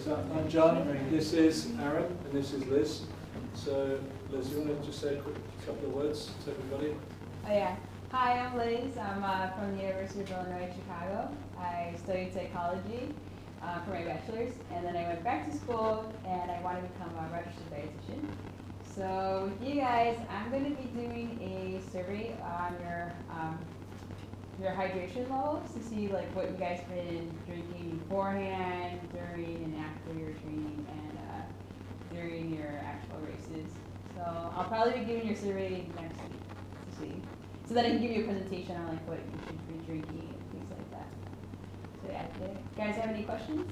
So I'm John, this is Aaron, and this is Liz. So Liz, you want to just say a quick couple of words to everybody? Oh yeah. Hi, I'm Liz. I'm from the University of Illinois, Chicago. I studied psychology for my bachelor's, and then I went back to school and I want to become a registered dietitian. So with you guys, I'm going to be doing a survey on your hydration levels to see like what you guys been drinking beforehand, during, and after your training, and during your actual races. So I'll probably be giving your survey next week to see, so that I can give you a presentation on like what you should be drinking and things like that. So yeah, do you guys have any questions?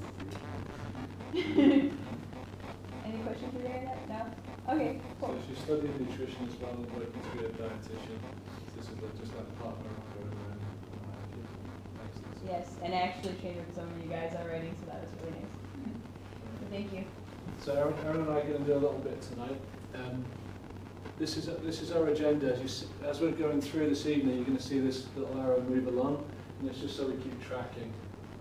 Any questions for you? No? Okay, cool. So she studied nutrition as well and working to be a dietitian. This is like, just like partner up going around. Yes, and I actually trained with some of you guys already, so that was really nice. So thank you. So Aaron and I are going to do a little bit tonight. This is our agenda. As we're going through this evening, you're going to see this little arrow move along, and it's just so we keep tracking.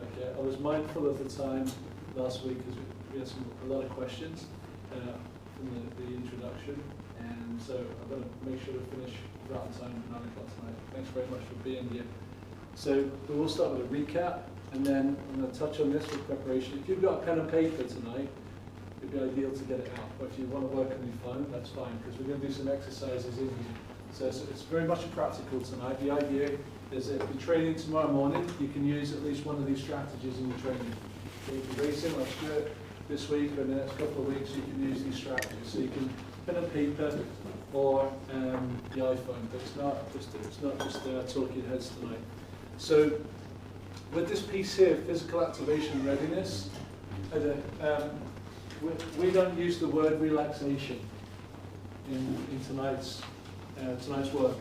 Okay. I was mindful of the time last week because we had a lot of questions from the introduction, and so I'm going to make sure we finish right on time at 9 o'clock tonight. Thanks very much for being here. So we will start with a recap, and then I'm going to touch on this with preparation. If you've got a pen and paper tonight, it'd be ideal to get it out. But if you want to work on your phone, that's fine, because we're going to do some exercises in here. So it's very much practical tonight. The idea is that if you're training tomorrow morning, you can use at least one of these strategies in your training. So if you're racing, like Stuart, this week or in the next couple of weeks, you can use these strategies. So you can pen and paper or the iPhone, but it's not just talking heads tonight. So with this piece here, physical activation and readiness, we don't use the word relaxation in tonight's work.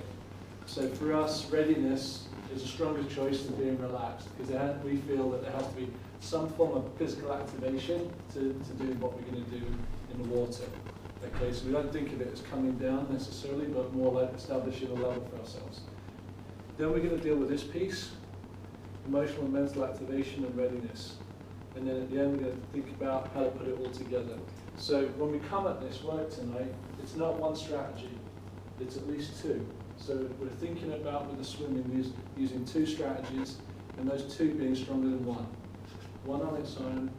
So for us, readiness is a stronger choice than being relaxed, because we feel that there has to be some form of physical activation to do what we're going to do in the water. Okay, so we don't think of it as coming down necessarily, but more like establishing a level for ourselves. Then we're going to deal with this piece, emotional and mental activation and readiness. And then at the end, we're going to think about how to put it all together. So when we come at this work tonight, it's not one strategy, it's at least two. So we're thinking about with the swimming using two strategies, and those two being stronger than one. One on its own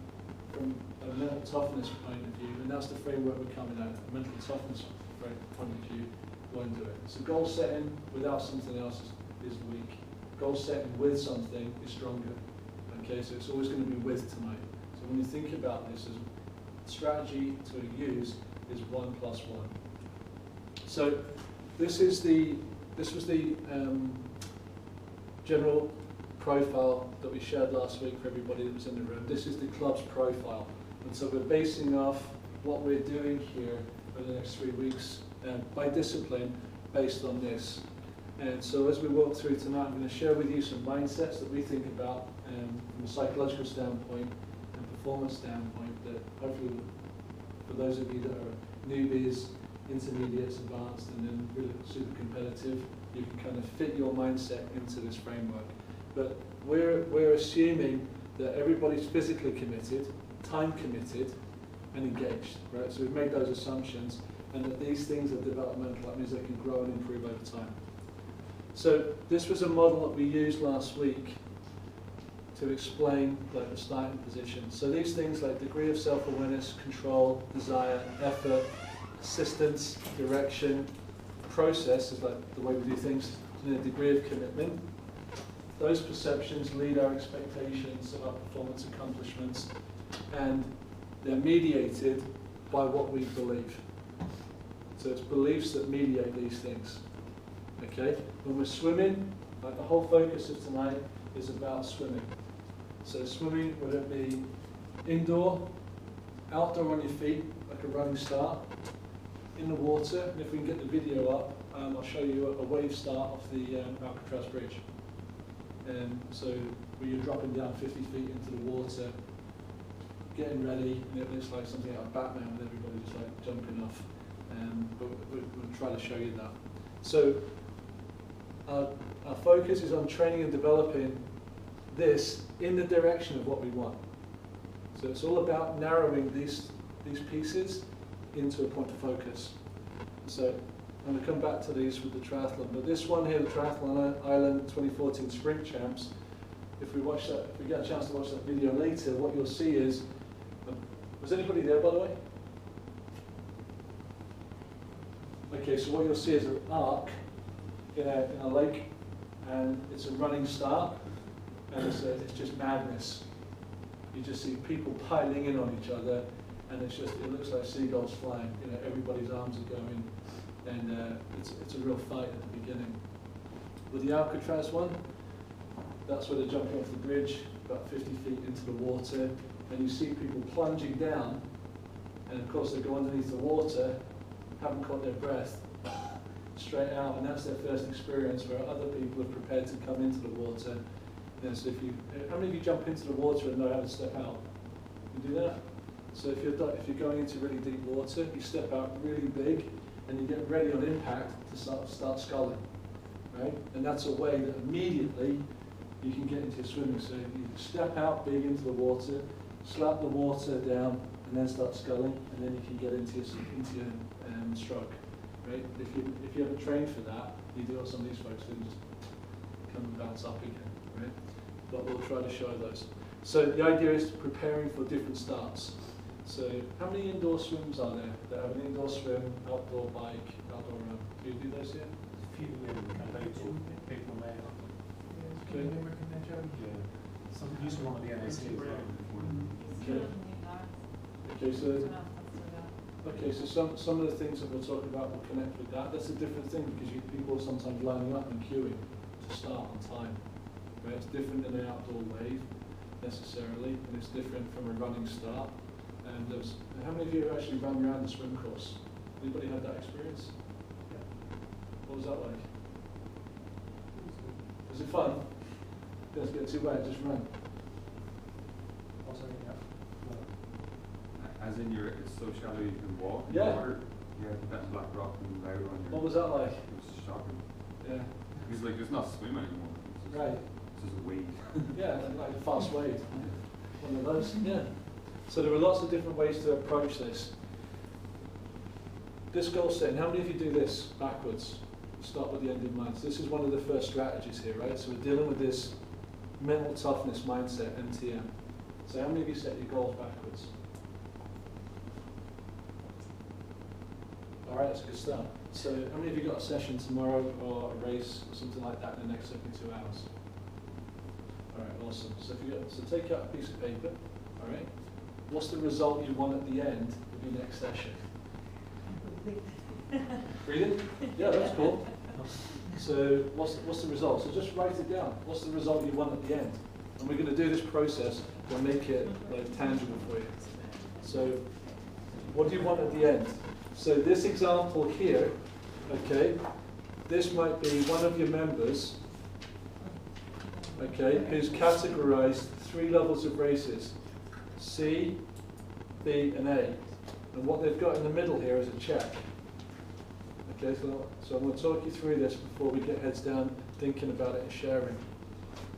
from a mental toughness point of view, and that's the framework we're coming at. A mental toughness point of view won't do it. So goal setting without something else is weak. Goal setting with something is stronger. Okay, so it's always going to be with tonight. So when you think about this, as strategy to use is 1 + 1. So this was the general profile that we shared last week for everybody that was in the room. This is the club's profile, and so we're basing off what we're doing here for the next 3 weeks by discipline based on this. And so as we walk through tonight, I'm going to share with you some mindsets that we think about from a psychological standpoint and performance standpoint, that hopefully for those of you that are newbies, intermediates, advanced, and then really super competitive, you can kind of fit your mindset into this framework. But we're assuming that everybody's physically committed, time committed, and engaged, right? So we've made those assumptions, and that these things are developmental. That means they can grow and improve over time. So this was a model that we used last week to explain like the starting position. So these things like degree of self-awareness, control, desire, effort, assistance, direction, process is like the way we do things, and a degree of commitment. Those perceptions lead our expectations of our performance accomplishments, and they're mediated by what we believe. So it's beliefs that mediate these things. Okay? When we're swimming, like the whole focus of tonight is about swimming. So swimming, whether it be indoor, outdoor on your feet, like a running start, in the water, and if we can get the video up, I'll show you a wave start off the Alcatraz Bridge. So where you're dropping down 50 feet into the water, getting ready, and it looks like something out of Batman with everybody just like jumping off. But we'll try to show you that. So our focus is on training and developing this in the direction of what we want. So it's all about narrowing these pieces into a point of focus. So I'm going to come back to these with the triathlon, but this one here, the Triathlon Ireland 2014 Sprint Champs, if we get a chance to watch that video later, what you'll see is, was anybody there by the way? Okay, so what you'll see is an arc in a lake, and it's a running start, and it's just madness. You just see people piling in on each other, and it looks like seagulls flying. You know, everybody's arms are going, and it's a real fight at the beginning. With the Alcatraz one, that's where they're jumping off the bridge, about 50 feet into the water, and you see people plunging down, and of course they go underneath the water, haven't caught their breath, straight out, and that's their first experience where other people are prepared to come into the water. And so how many of you jump into the water and know how to step out? You do that? So if you're going into really deep water, you step out really big, and you get ready on impact to start sculling, right? And that's a way that immediately you can get into your swimming. So you step out big into the water, slap the water down, and then start sculling, and then you can get into your stroke, right? If you haven't trained for that, you do what some of these folks do, just come and bounce up again, right? But we'll try to show those. So the idea is preparing for different starts. So how many indoor swims are there that have an indoor swim, outdoor bike, outdoor run? Do you do those here? A few people may have. Okay. Some used to one of the NAC as well. Okay, so some of the things that we'll talk about will connect with that. That's a different thing because people are sometimes lining up and queuing to start on time. Right? It's different in an outdoor wave necessarily, and it's different from a running start. And how many of you have actually run around the swim course? Anybody had that experience? Yeah. What was that like? Was it fun? Don't get too wet, just run. Also, As in it's so shallow you can walk in Yeah. the water. Yeah, that black rock and loud on your. What was that like? It was shocking. Yeah. It's like it's not swim anymore. It's just, Right. It's just a wave. Yeah, like a fast wave. One of those. Yeah. So there are lots of different ways to approach this. This goal setting, how many of you do this backwards? Start with the end in mind. So this is one of the first strategies here, right? So we're dealing with this mental toughness mindset, MTM. So how many of you set your goals backwards? All right, that's a good start. So how many of you got a session tomorrow or a race or something like that in the next 72 hours? All right, awesome. So take out a piece of paper, all right? What's the result you want at the end of your next session? Read it? Yeah, that's cool. So what's the result? So just write it down. What's the result you want at the end? And we're going to do this process to make it tangible for you. So what do you want at the end? So this example here, okay, this might be one of your members, okay, who's categorized 3 levels of races, C, B, and A. And what they've got in the middle here is a check. Okay, so I'm going to talk you through this before we get heads down thinking about it and sharing.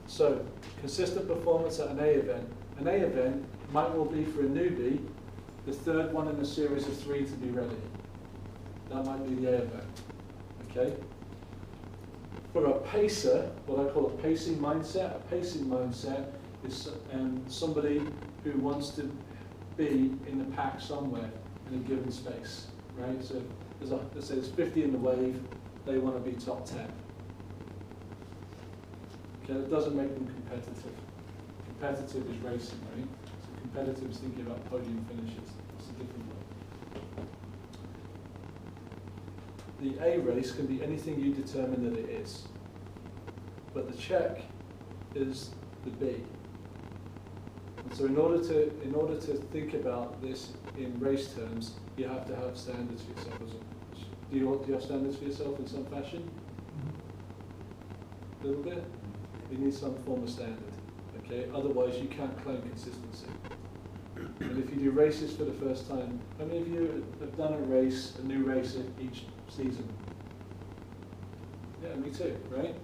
So, consistent performance at an A event. An A event might well be for a newbie, the 3rd one in a series of 3 to be ready. That might be the A event. Okay? For a pacer, what I call a pacing mindset is somebody who wants to be in the pack somewhere in a given space, right? So let's say there's 50 in the wave, they want to be top 10. Okay, that doesn't make them competitive. Competitive is racing, right? So competitive is thinking about podium finishes. It's a different way. The A race can be anything you determine that it is, but the check is the B. And so in order to think about this in race terms, you have to have standards for yourself. Do you have standards for yourself in some fashion? A little bit? You need some form of standard, okay? Otherwise you can't claim consistency. And if you do races for the first time, how many of you have done a new race each season? Yeah, me too, right?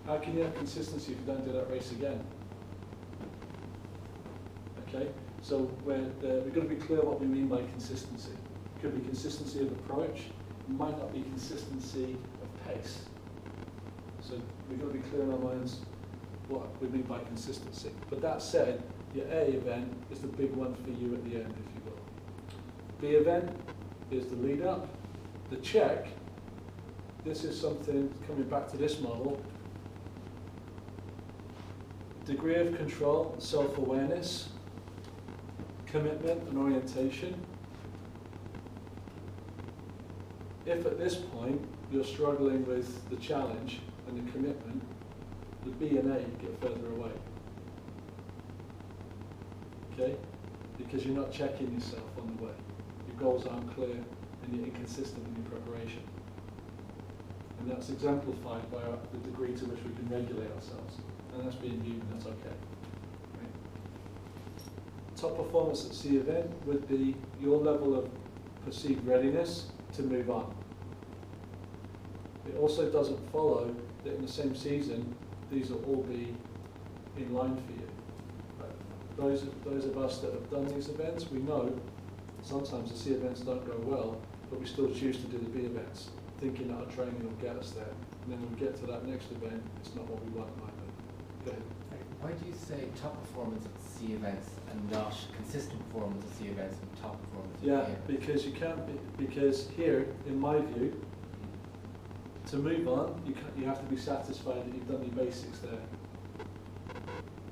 How can you have consistency if you don't do that race again? Okay, so we've got to be clear what we mean by consistency. It could be consistency of approach, it might not be consistency of pace. So we've got to be clear in our minds what we mean by consistency. But that said, your A event is the big one for you at the end, if you will. B event is the lead up. The check, this is something, coming back to this model, degree of control, self-awareness, commitment and orientation. If at this point you're struggling with the challenge and the commitment, the B and A get further away. Okay? Because you're not checking yourself on the way. Your goals aren't clear and you're inconsistent in your preparation. And that's exemplified by the degree to which we can regulate ourselves. And that's being human, that's okay. Right? Top performance at C event would be your level of perceived readiness to move on. It also doesn't follow that in the same season, these will all be in line for you. Right? Those of us that have done these events, we know sometimes the C events don't go well, but we still choose to do the B events, thinking that our training will get us there. And then when we get to that next event, it's not what we want either. Go ahead. Why do you say top performance at C events and not consistent performance at C events and top performance at Yeah, A events? because you can't be, because here, in my view, to move on, you have to be satisfied that you've done your basics there.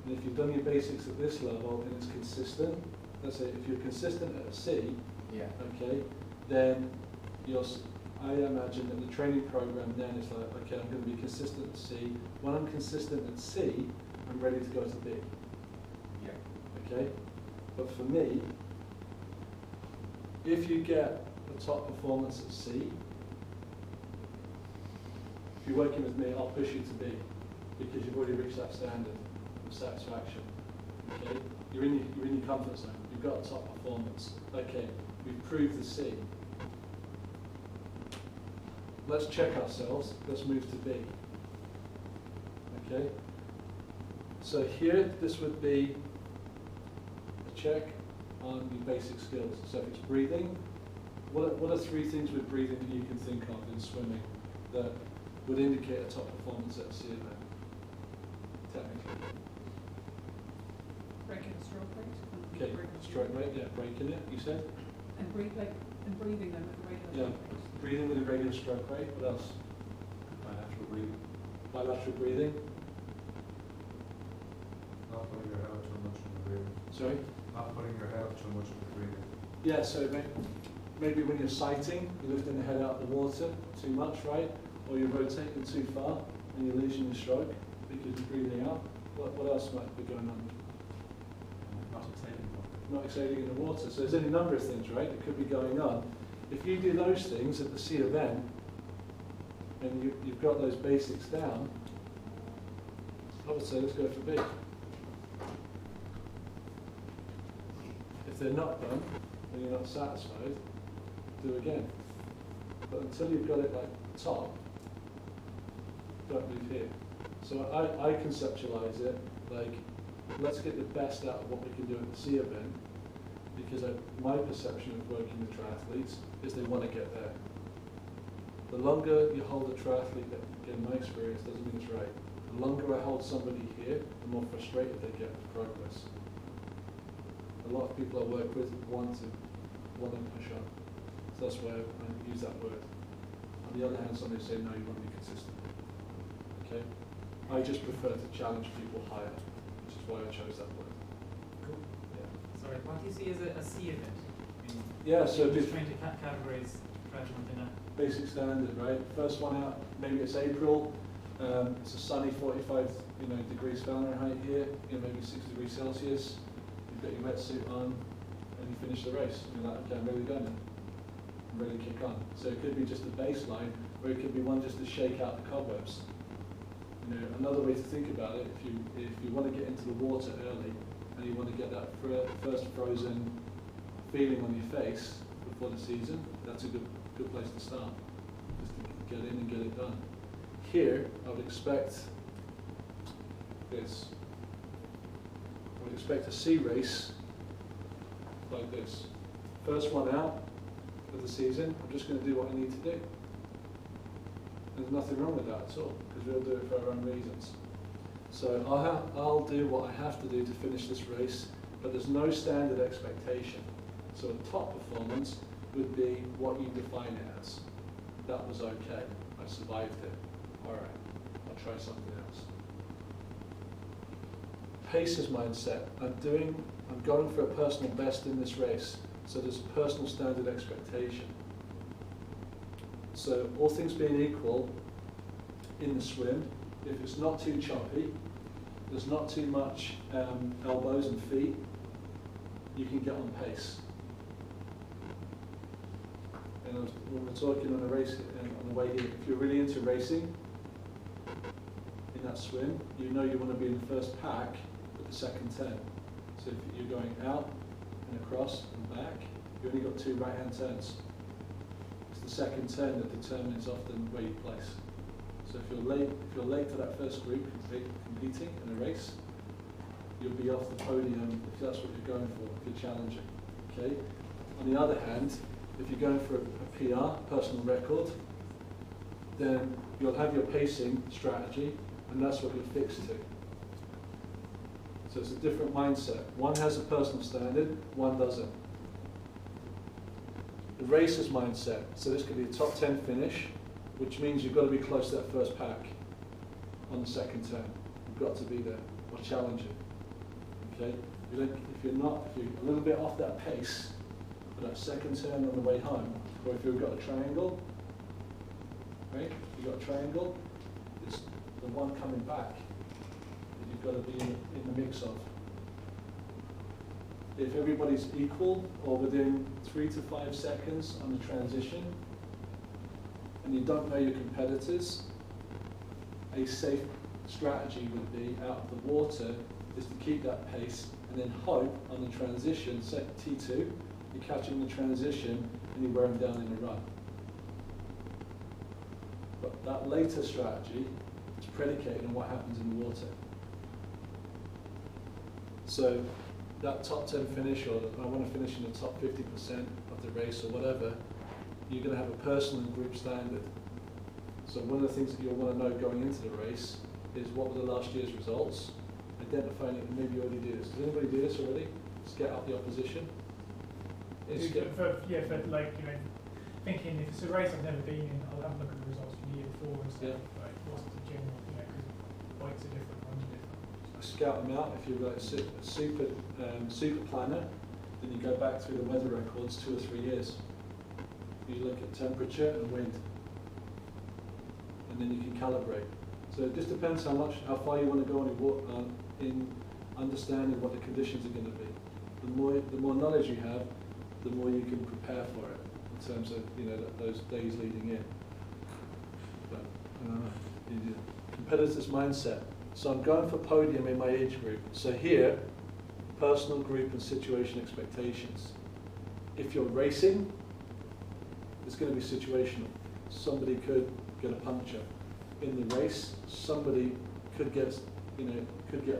And if you've done your basics at this level and it's consistent, let's say if you're consistent at a C, Yeah. okay, then I imagine that the training program then is like, okay, I'm going to be consistent at C. When I'm consistent at C, I'm ready to go to B. Yeah. Okay? But for me, if you get a top performance at C, if you're working with me, I'll push you to B because you've already reached that standard of satisfaction. Okay? You're in your comfort zone. You've got a top performance. Okay, we've proved the C. Let's check ourselves. Let's move to B. Okay? So here, this would be a check on your basic skills. So if it's breathing, what are three things with breathing that you can think of in swimming that would indicate a top performance at a C event, technically? Breaking the stroke rate. Okay, stroke rate, yeah, breaking it, you said? And breathing them at the regular Yeah, stroke rate. breathing with a regular stroke rate. What else? Bilateral breathing. Bilateral breathing. Not putting your head up too much in the breathing. Sorry? Not putting your head up too much in the breathing. Yeah, so maybe when you're sighting, you're lifting the head out of the water too much, right? Or you're rotating too far and you're losing your stroke because you're breathing out. What else might be going on? Not exciting. Not exhaling in the water. So there's any number of things, right, that could be going on. If you do those things at the C event, and you've got those basics down, I would say let's go for B. If they're not done, and you're not satisfied, do again. But until you've got it like top, don't move here. So I conceptualize it like, let's get the best out of what we can do at the C event, because my perception of working with triathletes is they want to get there. The longer you hold a triathlete, again, my experience doesn't mean it's right. The longer I hold somebody here, the more frustrated they get with progress. A lot of people I work with want to push on. So that's why I use that word. On the other hand, somebody say, no, you want to be consistent. Okay? I just prefer to challenge people higher, which is why I chose that word. Cool. Yeah. Sorry, what do you see as a C event? I mean, Yeah, so I'm just bef- trying to categorize triathlon within a. basic standard, right? First one out, maybe it's April. It's a sunny 45, degrees Fahrenheit here. Maybe 6 degrees Celsius. You've got your wetsuit on, and you finish the race. And you're like, okay, I'm ready to go now. I'm ready to kick on. So it could be just a baseline, or it could be one just to shake out the cobwebs. Another way to think about it, if you want to get into the water early, and you want to get that first frozen feeling on your face before the season, that's a good place to start. Just to get in and get it done. Here, I would expect this. I would expect a C race like this. First one out of the season, I'm just going to do what I need to do. There's nothing wrong with that at all, because we'll do it for our own reasons. So I'll do what I have to do to finish this race, but there's no standard expectation. So a top performance would be what you define it as. That was okay, I survived it. All right, I'll try something else. Pacer's mindset. I'm going for a personal best in this race, so there's a personal standard expectation. So all things being equal, in the swim, if it's not too choppy, there's not too much elbows and feet, you can get on pace. And when we're talking on a race, on the way here, if you're really into racing, in that swim, you know you want to be in the first pack with the second 10. So if you're going out and across and back, you only got 2 right-hand turns. It's the second turn that determines often where you place. So if you're late to that first group competing in a race, you'll be off the podium if that's what you're going for, if you're challenging. Okay. On the other hand, if you're going for a PR, personal record, then you'll have your pacing strategy, and that's what you're fixed to. So it's a different mindset. One has a personal standard, one doesn't. The racer's mindset. So this could be a top 10 finish, which means you've got to be close to that first pack on the second turn. You've got to be there, or challenging. Okay? If you're a little bit off that pace for that second turn on the way home, or if you've got a triangle, right? You've got a triangle, it's the one coming back that you've got to be in the mix of. If everybody's equal or within 3 to 5 seconds on the transition, and you don't know your competitors, a safe strategy would be out of the water is to keep that pace and then hope on the transition, set T2, you're catching the transition and you wear them down in a run. But that later strategy is predicated on what happens in the water. So that top 10 finish, or I want to finish in the top 50% of the race or whatever, you're going to have a personal and group standard. So one of the things that you'll want to know going into the race is what were the last year's results, identifying it, and maybe you already do this. Does anybody do this already? Scout out the opposition? For like, you know, thinking if it's a race I've never been in, I'll have a look at the results from the year before and stuff. Yeah. Like, what's the general, you know, because bikes are different, runs are different. Scout them out. If you've got a super planner, then you go back through the weather records 2 or 3 years. You look at temperature and wind, and then you can calibrate. So it just depends how far you want to go in understanding what the conditions are going to be. The more knowledge you have, the more you can prepare for it in terms of those days leading in. But the competitor's mindset. So I'm going for podium in my age group. So here, personal, group, and situation expectations. If you're racing, it's going to be situational. Somebody could get a puncture in the race. Somebody could get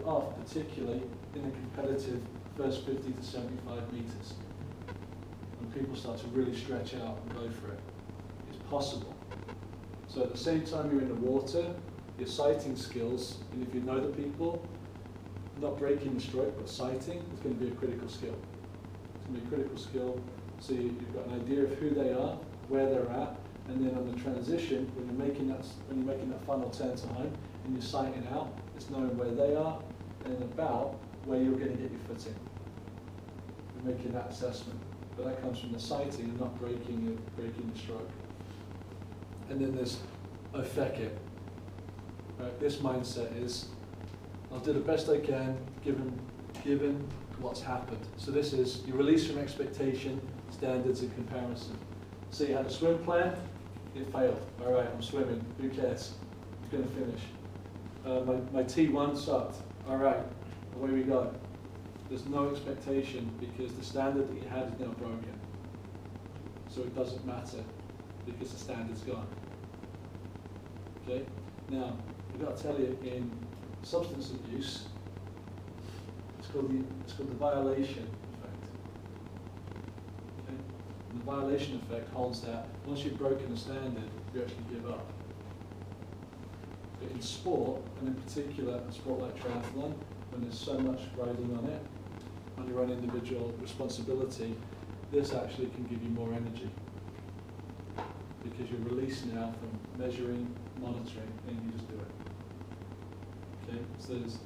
off, particularly in the competitive first 50 to 75 meters. When people start to really stretch out and go for it, it's possible. So at the same time you're in the water, your sighting skills, and if you know the people, not breaking the stroke, but sighting is going to be a critical skill. It's going to be a critical skill. So you've got an idea of who they are, where they're at, and then on the transition, when you're making that final turn to home, and you're sighting out, it's knowing where they are and about where you're going to get your foot in. You're making that assessment, but that comes from the sighting and not breaking the stroke. And then there's feck it. Right, this mindset is, I'll do the best I can given what's happened. So this is, you release from expectation, standards and comparison. So you had a swim plan, it failed. All right, I'm swimming, who cares? I'm going to finish. My T1 sucked. All right, away we go. There's no expectation because the standard that you had is now broken. So it doesn't matter because the standard's gone. Okay? Now, I've got to tell you, in substance abuse, it's called the violation effect. the violation effect holds that once you've broken the standard, you actually give up. But in sport, and in particular a sport like triathlon, when there's so much riding on it, on your own individual responsibility, this actually can give you more energy. Because you're releasing now from measuring, monitoring, and you just do it. Okay, so there's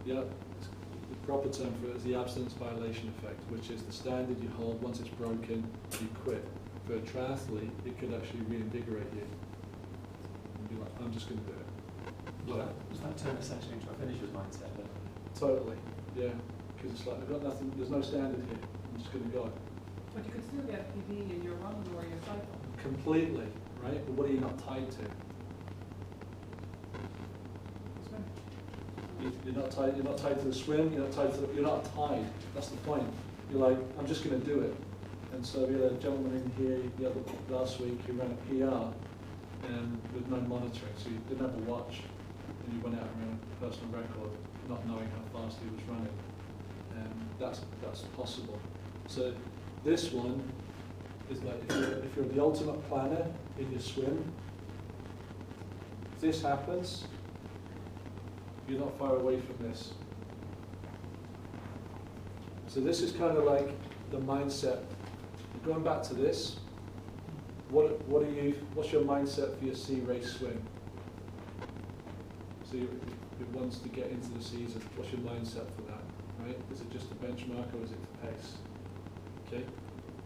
the proper term for it is the abstinence violation effect, which is the standard you hold. Once it's broken, you quit. For a triathlete, it could actually reinvigorate you. And be like, I'm just going to do it. Does that turn essentially into a finisher's mindset then? Totally, yeah. Because it's like, I've got nothing, there's no standard here. I'm just going to go. But you could still get PB in your run or your cycle. Completely, right? But what are you not tied to? You're not tied. You're not tied to the swim. You're not tied to. You're not tied. That's the point. You're like, I'm just going to do it. And so we had a gentleman in here last week who ran a PR with no monitoring. So he didn't have a watch, and he went out and ran a personal record, not knowing how fast he was running. And that's possible. So this one is like if you're the ultimate planner in your swim. If this happens, you're not far away from this. So this is kind of like the mindset. Going back to this, what's your mindset for your sea race swim? So it wants to get into the season. What's your mindset for that? Right? Is it just a benchmark or is it the pace? Okay.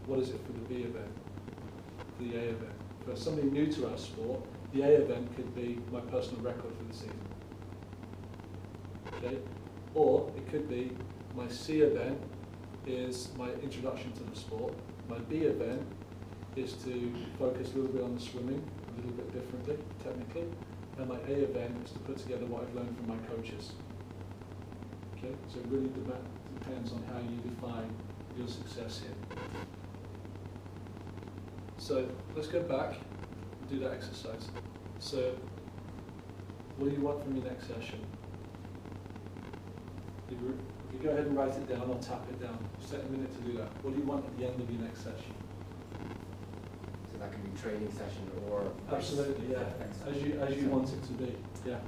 What is it for the B event? For the A event? For somebody new to our sport, the A event could be my personal record for the season. Okay? Or it could be my C event is my introduction to the sport. My B event is to focus a little bit on the swimming, a little bit differently, technically. And my A event is to put together what I've learned from my coaches. Okay? So it really depends on how you define your success here. So let's go back and do that exercise. So what do you want from your next session? If you go ahead and write it down or tap it down, just take a minute to do that. What do you want at the end of your next session? So that can be training session or Absolutely, yeah. As you want it to be, yeah.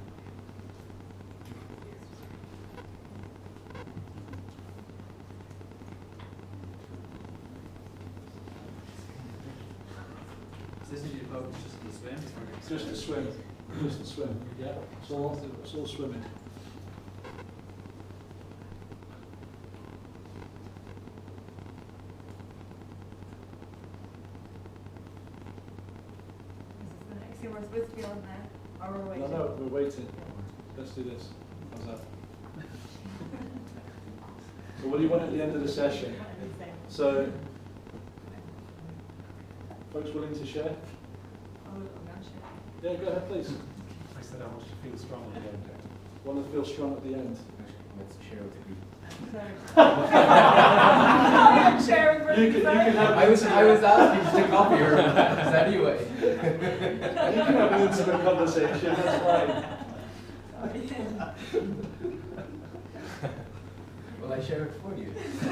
Isn't your focus just the swim? Just the swim. Just the swim. Yeah. It's all swimming. See where it's with feeling now, or we're waiting? No, we're waiting. Let's do this. How's that? So what do you want at the end of the session? So, folks willing to share? Yeah, go ahead, please. I said I want to feel strong at the end. Want to feel strong at the end? Let's share with the group. I'm sharing for You can have I was asking you to copy her anyway. You can have an intimate conversation, that's fine. Will I share it for you? You can do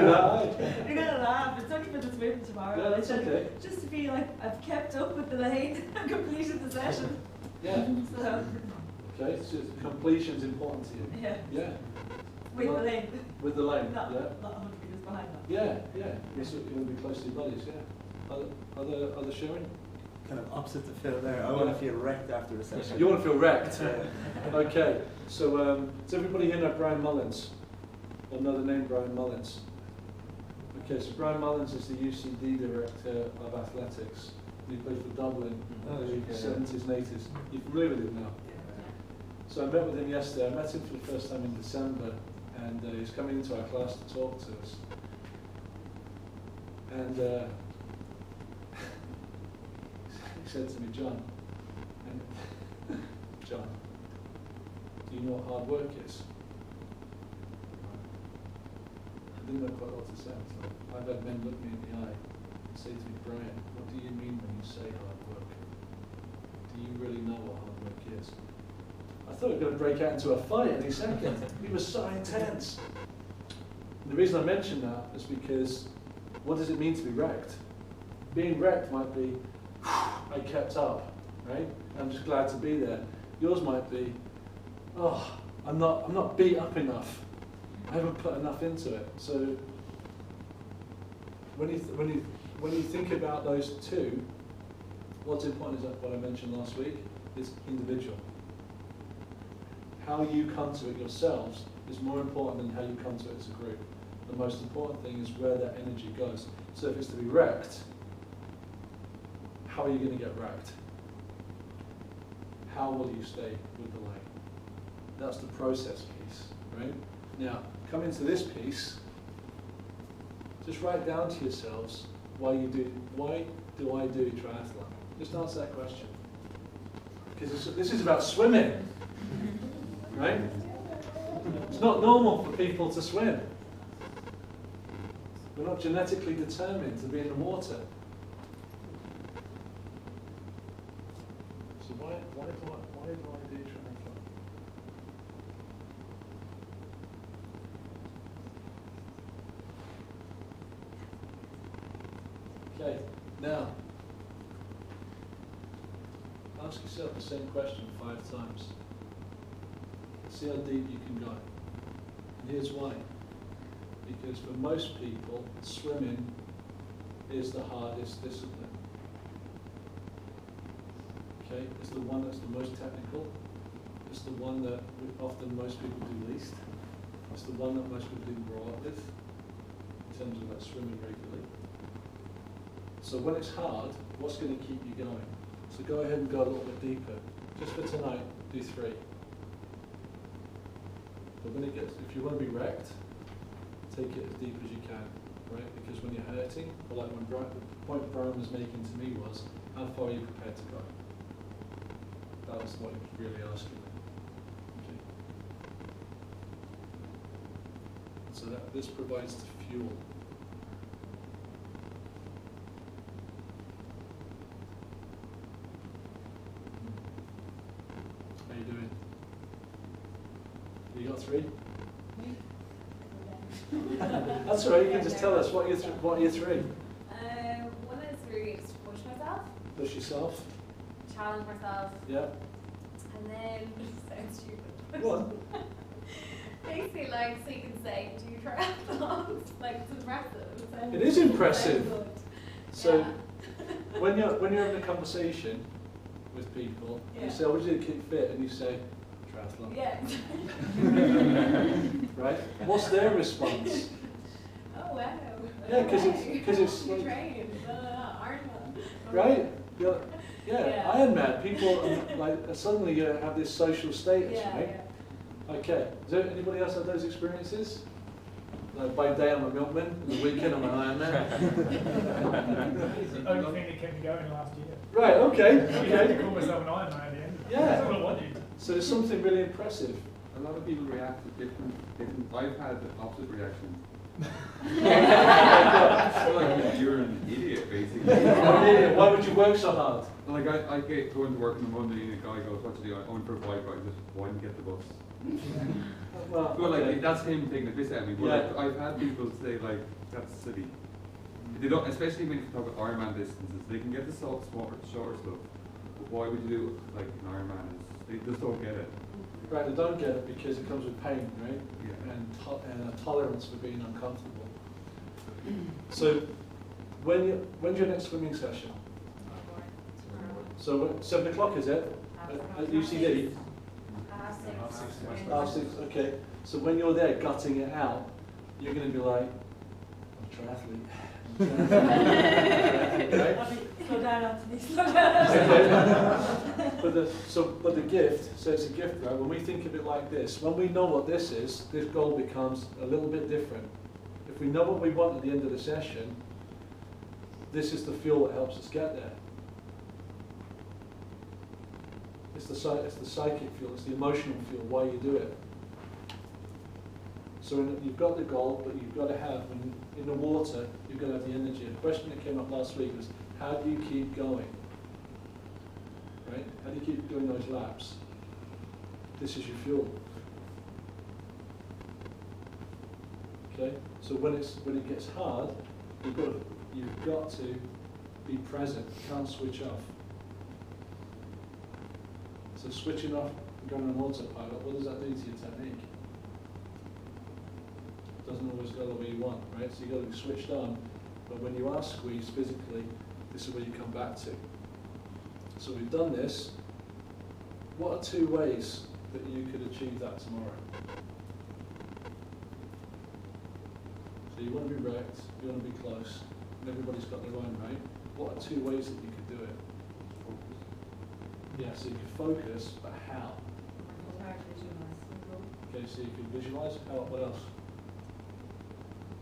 that. You're gonna laugh. It's only for the swim tomorrow. Yeah, that's okay. Just to feel like I've kept up with the lane and completed the session. Yeah. So, Okay, so completion's important to you. yeah. Yeah. With the lane. With the lane, Not yeah. 100 meters behind that. Yeah, yeah. You're going to be close to your buddies, yeah. Other sharing? Kind of opposite to Phil there. I want to feel wrecked after a session. You want to feel wrecked? Yeah. Okay, so does everybody here know Brian Mullins? Or know the name Brian Mullins? Okay, so Brian Mullins is the UCD Director of Athletics. He played for Dublin in the 70s and 80s. You're familiar with him now? So I met with him yesterday. I met him for the first time in December, and he's coming into our class to talk to us. And he said to me, John, do you know what hard work is? I didn't know quite what to say. So I've had men look me in the eye and say to me, Brian, what do you mean when you say hard work? Do you really know what hard work is? I thought we were going to break out into a fight any second. He was so intense. And the reason I mention that is because what does it mean to be wrecked? Being wrecked might be, I kept up, right? I'm just glad to be there. Yours might be, oh, I'm not beat up enough. I haven't put enough into it. So when you think about those two, what's important is that what I mentioned last week is individual. How you come to it yourselves is more important than how you come to it as a group. The most important thing is where that energy goes. So if it's to be wrecked, how are you going to get wrecked? How will you stay with the lane? That's the process piece, right? Now, coming to this piece, just write down to yourselves why do I do triathlon? Just answer that question. Because this is about swimming, right? It's not normal for people to swim. We're not genetically determined to be in the water. So why do I do triathlon? Okay, now ask yourself the same question 5 times. See how deep you can go. And here's why. Because for most people, swimming is the hardest discipline. Okay, it's the one that's the most technical. It's the one that often most people do least. It's the one that most people do grow up with, in terms of like swimming regularly. So when it's hard, what's going to keep you going? So go ahead and go a little bit deeper. Just for tonight, do 3. But when it gets, if you want to be wrecked, take it as deep as you can, right? Because when you're hurting, or like when the point Brian was making to me was, how far are you prepared to go? That was what he was really asking me. Okay. So that this provides the fuel. How you doing? You got 3? That's all right, you can just tell us what are your 3. One of the 3 is to push myself, Push yourself. challenge myself, Yeah. and then sounds stupid. What? Basically, like, so you can say, do triathlons. Like, it's impressive. It is impressive. Sounds good. So Yeah. when you're having a conversation with people, you Yeah. say, "Oh, what do you do to keep fit?" And you say, "Triathlon." Yeah. Right? What's their response? Oh wow. Yeah, 'cause it's You like- trained, Ironman. Right? Yeah. Yeah. Ironman. People like suddenly you have this social status, Yeah, right? Okay. Is there anybody else have those experiences? Like by day I'm a milkman, and the weekend I'm an Ironman. It's the only thing that kept me going last year. Right. Okay. I had to Okay. call myself an Ironman at the end. Yeah. That's what I wanted. So there's something really impressive. A lot of people react to different. I've had the opposite reaction. Like you're an idiot, basically. Why would you work so hard? Like I get going to work on a Monday and a guy goes, "What to do?" I went for a bike ride. Just why didn't get the bus? Well, But like okay. that's him taking the piss at me. But Yeah. like, I've had people say like that's silly. They don't, especially when you talk about Ironman distances. They can get the shorter stuff. But why would you do like an Ironman? They just don't get it. Right, they don't get it because it comes with pain, right? Yeah. And a tolerance for being uncomfortable. So, when's your next swimming session? So 7 o'clock is it? At UCD? 6. Okay. So when you're there gutting it out, you're going to be like, I'm a triathlete. Right? Slow down, Anthony, slow down. But the gift, so it's a gift, right? When we think of it like this, when we know what this is, this goal becomes a little bit different. If we know what we want at the end of the session, this is the fuel that helps us get there. It's the psychic fuel, it's the emotional fuel, why you do it. So you've got the goal, but you've got to have, when in the water, you've got to have the energy. A question that came up last week was, how do you keep going? Right? How do you keep doing those laps? This is your fuel. Okay? So when it gets hard, you've got to be present, you can't switch off. So switching off and going on autopilot, what does that do to your technique? Doesn't always go the way you want, right? So you've got to be switched on, but when you are squeezed physically, this is where you come back to. So we've done this. What are 2 ways that you could achieve that tomorrow? So you want to be wrecked, you want to be close, and everybody's got their own, right? What are 2 ways that you could do it? Yeah, so you can focus, but how? Okay, so you can visualize, what else?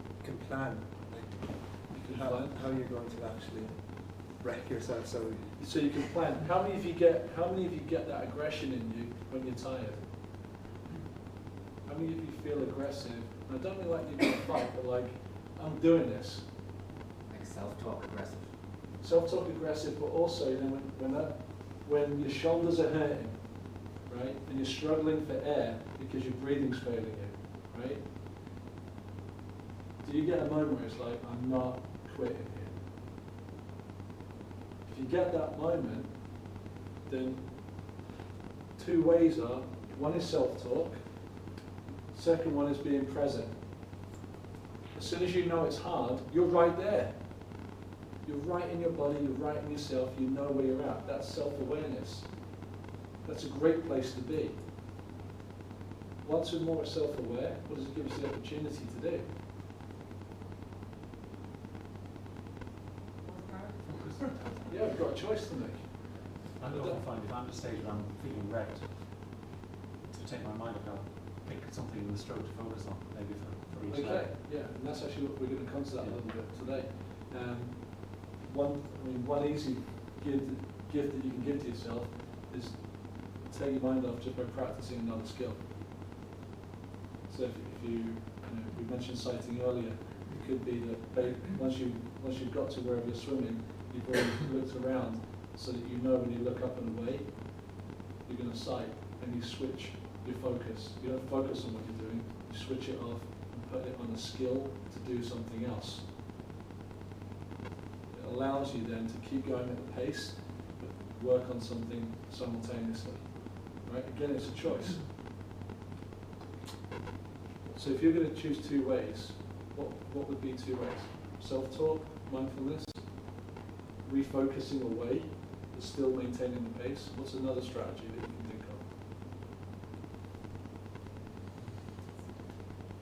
You can plan. You can plan. How you're going to actually wreck yourself. So you can plan. How many of you get that aggression in you when you're tired? How many of you feel aggressive? And I don't mean like you're going to fight, but like, I'm doing this. Like self-talk aggressive. Self-talk aggressive, but also, you know, when your shoulders are hurting, right, and you're struggling for air because your breathing's failing you, right? Do you get a moment where it's like, I'm not quitting here? If you get that moment, then 2 ways are, one is self-talk, second one is being present. As soon as you know it's hard, you're right there. You're right in your body, you're right in yourself, you know where you're at. That's self-awareness. That's a great place to be. Once you're more self-aware, what does it give us the opportunity to do? Yeah, we've got a choice to make. I often find if I'm at a stage where I'm feeling wrecked, to take my mind off, I'll pick something in the stroke to focus on, maybe for each Okay, day. yeah, and that's actually what we're going to come to that a little bit today. One easy gift that you can give to yourself is take your mind off just by practicing another skill. So if you we mentioned sighting earlier, it could be that once you've got to wherever you're swimming, you've already looked around so that you know when you look up and away, you're going to sight, and you switch your focus. You don't focus on what you're doing, you switch it off and put it on a skill to do something else. It allows you then to keep going at the pace, but work on something simultaneously. Right? Again, it's a choice. So if you're going to choose 2 ways, what would be 2 ways? Self-talk, mindfulness, refocusing away, but still maintaining the pace. What's another strategy that you can think of?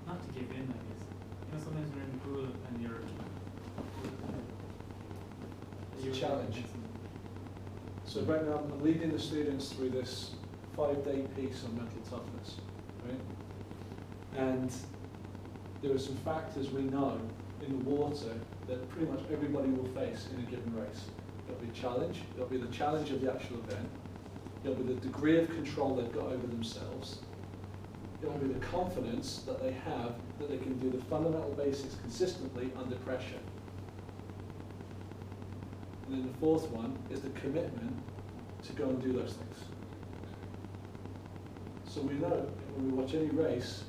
Not to give in, I guess. You know, sometimes you're in the pool and you're... It's a challenge. So right now I'm leading the students through this 5-day piece on mental toughness, right? And there are some factors we know in the water that pretty much everybody will face in a given race. There'll be challenge, there'll be the challenge of the actual event, there'll be the degree of control they've got over themselves, there'll be the confidence that they have that they can do the fundamental basics consistently under pressure. And then the 4th one is the commitment to go and do those things. So we know when we watch any race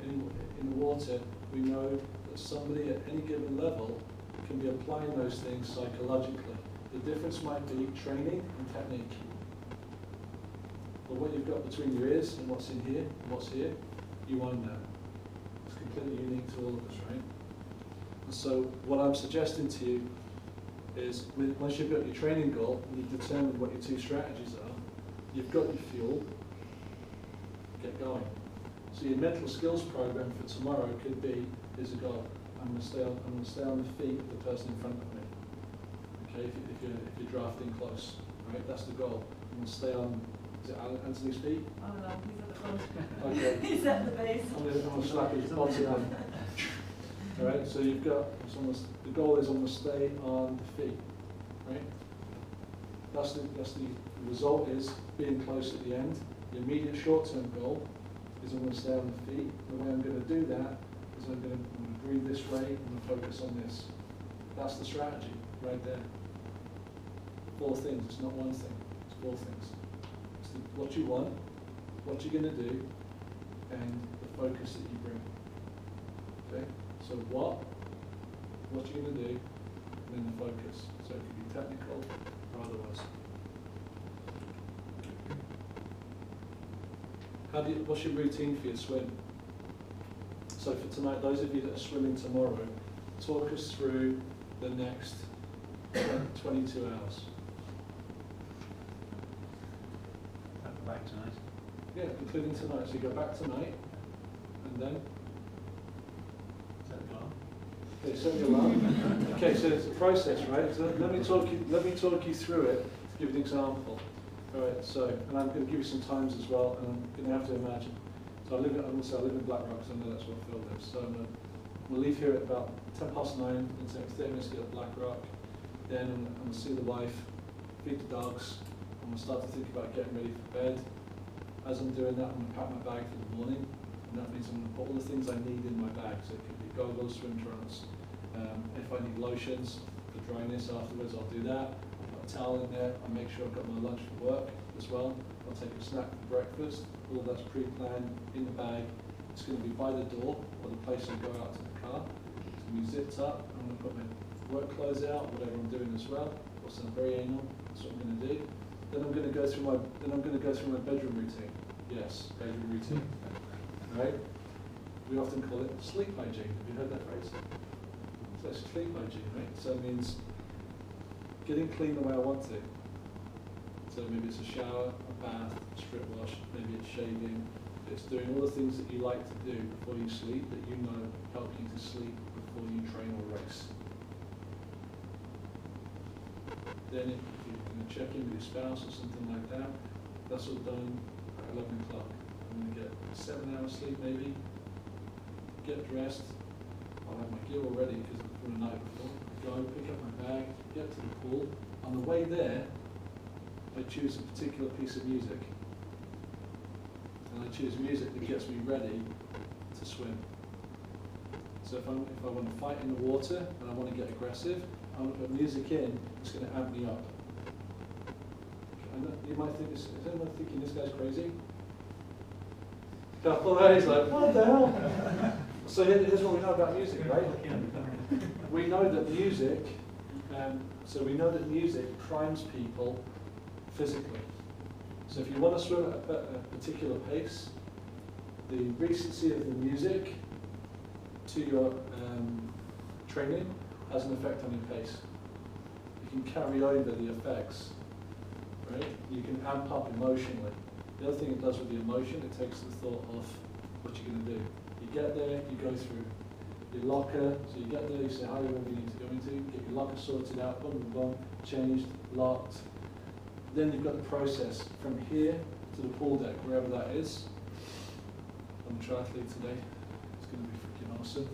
in the water, we know that somebody at any given level can be applying those things psychologically. The difference might be training and technique. But what you've got between your ears and what's in here and what's here, you own that. It's completely unique to all of us, right? And so what I'm suggesting to you is once you've got your training goal and you've determined what your 2 strategies are, you've got your fuel, get going. So your mental skills program for tomorrow could be, here's a goal. I'm going to stay on the feet of the person in front of me. Okay, if you're drafting close, right? That's the goal. I'm going to stay on, is it Anthony's feet? Oh no, he's at the front. Okay. He's at the base. I'm going to slap his bottom. All right. So you've got the goal is I'm going to stay on the feet, right? That's the result is being close at the end. The immediate short-term goal is I'm going to stay on the feet. The way I'm going to do that is I'm going to breathe this way, I'm going to focus on this. That's the strategy right there. 4 things, it's not one thing, it's 4 things. It's what you want, what you're going to do, and the focus that you bring. Okay? So what you're going to do, and in the focus. So it could be technical or otherwise. What's your routine for your swim? So for tonight, those of you that are swimming tomorrow, talk us through the next 22 hours. Back tonight. Yeah, including tonight. So you go back tonight, and then? Set the alarm. Okay, set the alarm. Okay, so it's a process, right? So let me talk you through it to give you an example. All right, so, and I'm going to give you some times as well, and I'm going to have to imagine. So I live in Blackrock, so I know that's where Phil lives. So we'll leave here at about 9:10, and it takes 30 minutes to get to Blackrock. Then I'm going to see the wife, feed the dogs, I'm going to start to think about getting ready for bed. As I'm doing that, I'm going to pack my bag for the morning, and that means I'm going to put all the things I need in my bag. So it could be goggles, swim trunks. If I need lotions for dryness afterwards, I'll do that. I'll put a towel in there. I'll make sure I've got my lunch for work as well. I'll take a snack for breakfast. All of that's pre-planned in the bag. It's going to be by the door or the place I go out to the car. It's going to be zipped up. I'm going to put my work clothes out, whatever I'm doing as well. Also, I'm very anal. That's what I'm going to do. Then I'm going to go through my bedroom routine. Yes, bedroom routine. Right? We often call it sleep hygiene. Have you heard that phrase? So it's sleep hygiene, right? So it means getting clean the way I want to. So maybe it's a shower, a bath, a strip wash, maybe it's shaving. It's doing all the things that you like to do before you sleep that you know help you to sleep before you train or race. Then if you're going to check in with your spouse or something like that, that's all done at 11 o'clock. I'm going to get 7 hours sleep maybe, get dressed, I'll have my gear all ready because from the night before. Go, pick up my bag, get to the pool. On the way there, I choose a particular piece of music. And I choose music that gets me ready to swim. So if I want to fight in the water and I want to get aggressive, I want to put music in that's going to amp me up. And you might think, is anyone thinking this guy's crazy? Couple of days, like, what the hell? So here's what we know about music, right? We know that music, primes people physically. So if you want to swim at a particular pace, the recency of the music to your training has an effect on your pace. You can carry over the effects, right? You can amp up emotionally. The other thing it does with the emotion, it takes the thought off what you're going to do. You get there, you go through your locker, so you get there, you say hi wherever you need to go into, get your locker sorted out, boom, boom, boom, changed, locked. Then you've got the process from here to the pool deck, wherever that is. I'm a triathlete today. It's going to be freaking awesome.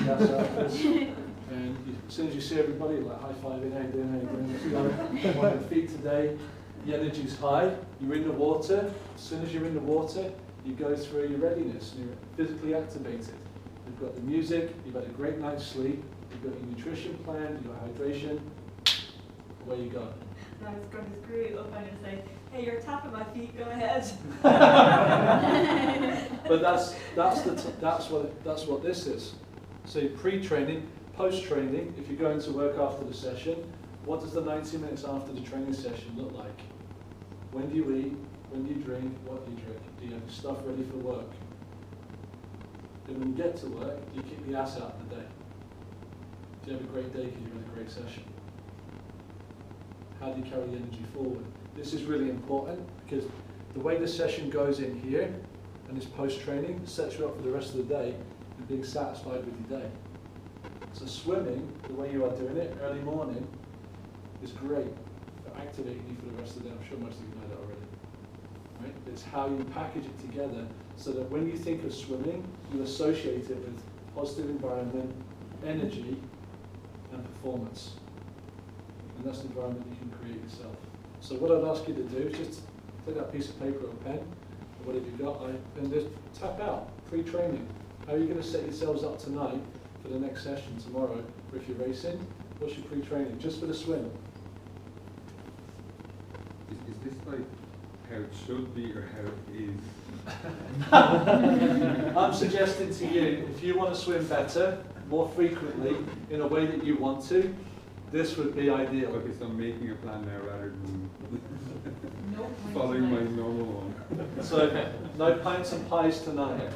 That's outfits. And as soon as you see everybody, like high-fiving, how you doing, how you doing, 100 feet today, the energy's high, you're in the water. As soon as you're in the water, you go through your readiness, and you're physically activated. You've got the music, you've had a great night's sleep, you've got your nutrition planned, you've got hydration, away you go. I was going to screw it up and just say, hey, you're tapping my feet, go ahead. But that's what this is. So pre-training, post-training, if you're going to work after the session, what does the 90 minutes after the training session look like? When do you eat? When do you drink? What do you drink? Do you have your stuff ready for work? Then when you get to work, do you kick the ass out of the day? Do you have a great day because you had a great session? How do you carry the energy forward? This is really important because the way the session goes in here and this post-training sets you up for the rest of the day and being satisfied with your day. So swimming, the way you are doing it, early morning, is great for activating you for the rest of the day. I'm sure most of you know that already. Right? It's how you package it together so that when you think of swimming, you associate it with positive environment, energy, and performance. And that's the environment you can create yourself. So what I'd ask you to do is just take that piece of paper or pen, or whatever you've got, and just tap out, pre-training. How are you going to set yourselves up tonight for the next session tomorrow? Or if you're racing, what's your pre-training? Just for the swim. Is this like how it should be or how it is? I'm suggesting to you, if you want to swim better, more frequently, in a way that you want to, This would be ideal. Okay, so I'm making a plan now rather than No. following my normal one. So, no pints and pies tonight,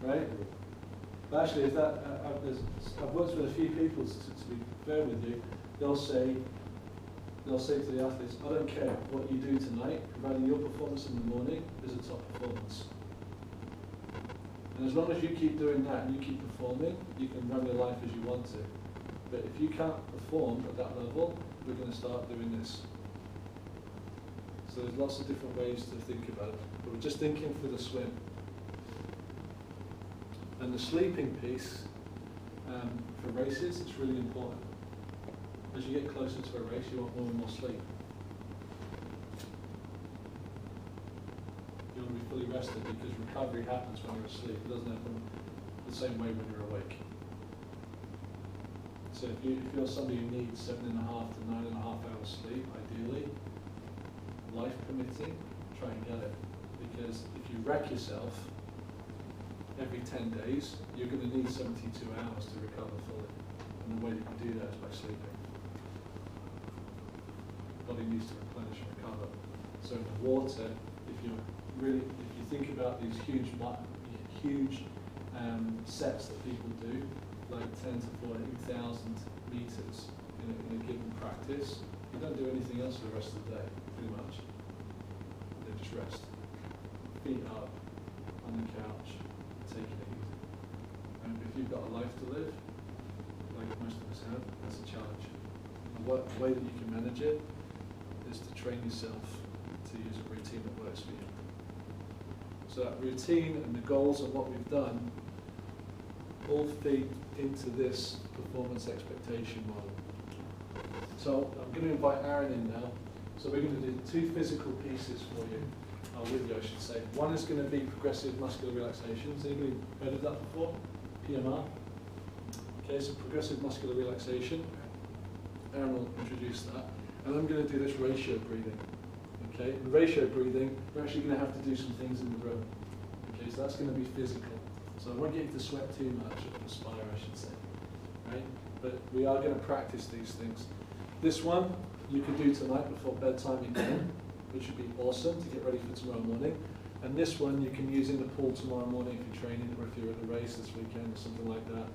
right? But actually, if that, I've worked with a few people, to be fair with you, they'll say to the athletes, I don't care what you do tonight, providing your performance in the morning is a top performance. And as long as you keep doing that and you keep performing, you can run your life as you want to. But if you can't perform at that level, we're going to start doing this. So there's lots of different ways to think about it. But we're just thinking for the swim. And the sleeping piece, for races, it's really important. As you get closer to a race, you want more and more sleep. You want to be fully rested because recovery happens when you're asleep. It doesn't happen the same way when you're awake. So if you're somebody who needs 7.5 to 9.5 hours sleep, ideally, life permitting, try and get it. Because if you wreck yourself every 10 days, you're going to need 72 hours to recover fully. And the way that you do that is by sleeping. Body needs to replenish and recover. So in the water, if you think about these huge sets that people do, like 10 to 14,000 meters in a given practice, you don't do anything else for the rest of the day, pretty much. They just rest. Feet up, on the couch, taking it easy. And if you've got a life to live, like most of us have, that's a challenge. And the way that you can manage it is to train yourself to use a routine that works for you. So that routine and the goals of what we've done all feed into this performance expectation model. So I'm going to invite Aaron in now. So we're going to do 2 physical pieces for you, with you I should say. One is going to be progressive muscular relaxation. Has anybody heard of that before? PMR? Okay, so progressive muscular relaxation. Aaron will introduce that. And I'm going to do this ratio breathing. Okay, in ratio breathing, we're actually going to have to do some things in the room. Okay, so that's going to be physical. So I won't get you to sweat too much, or perspire, I should say. Right? But we are going to practice these things. This one you can do tonight before bedtime again, which would be awesome to get ready for tomorrow morning. And this one you can use in the pool tomorrow morning if you're training, or if you're at a race this weekend or something like that.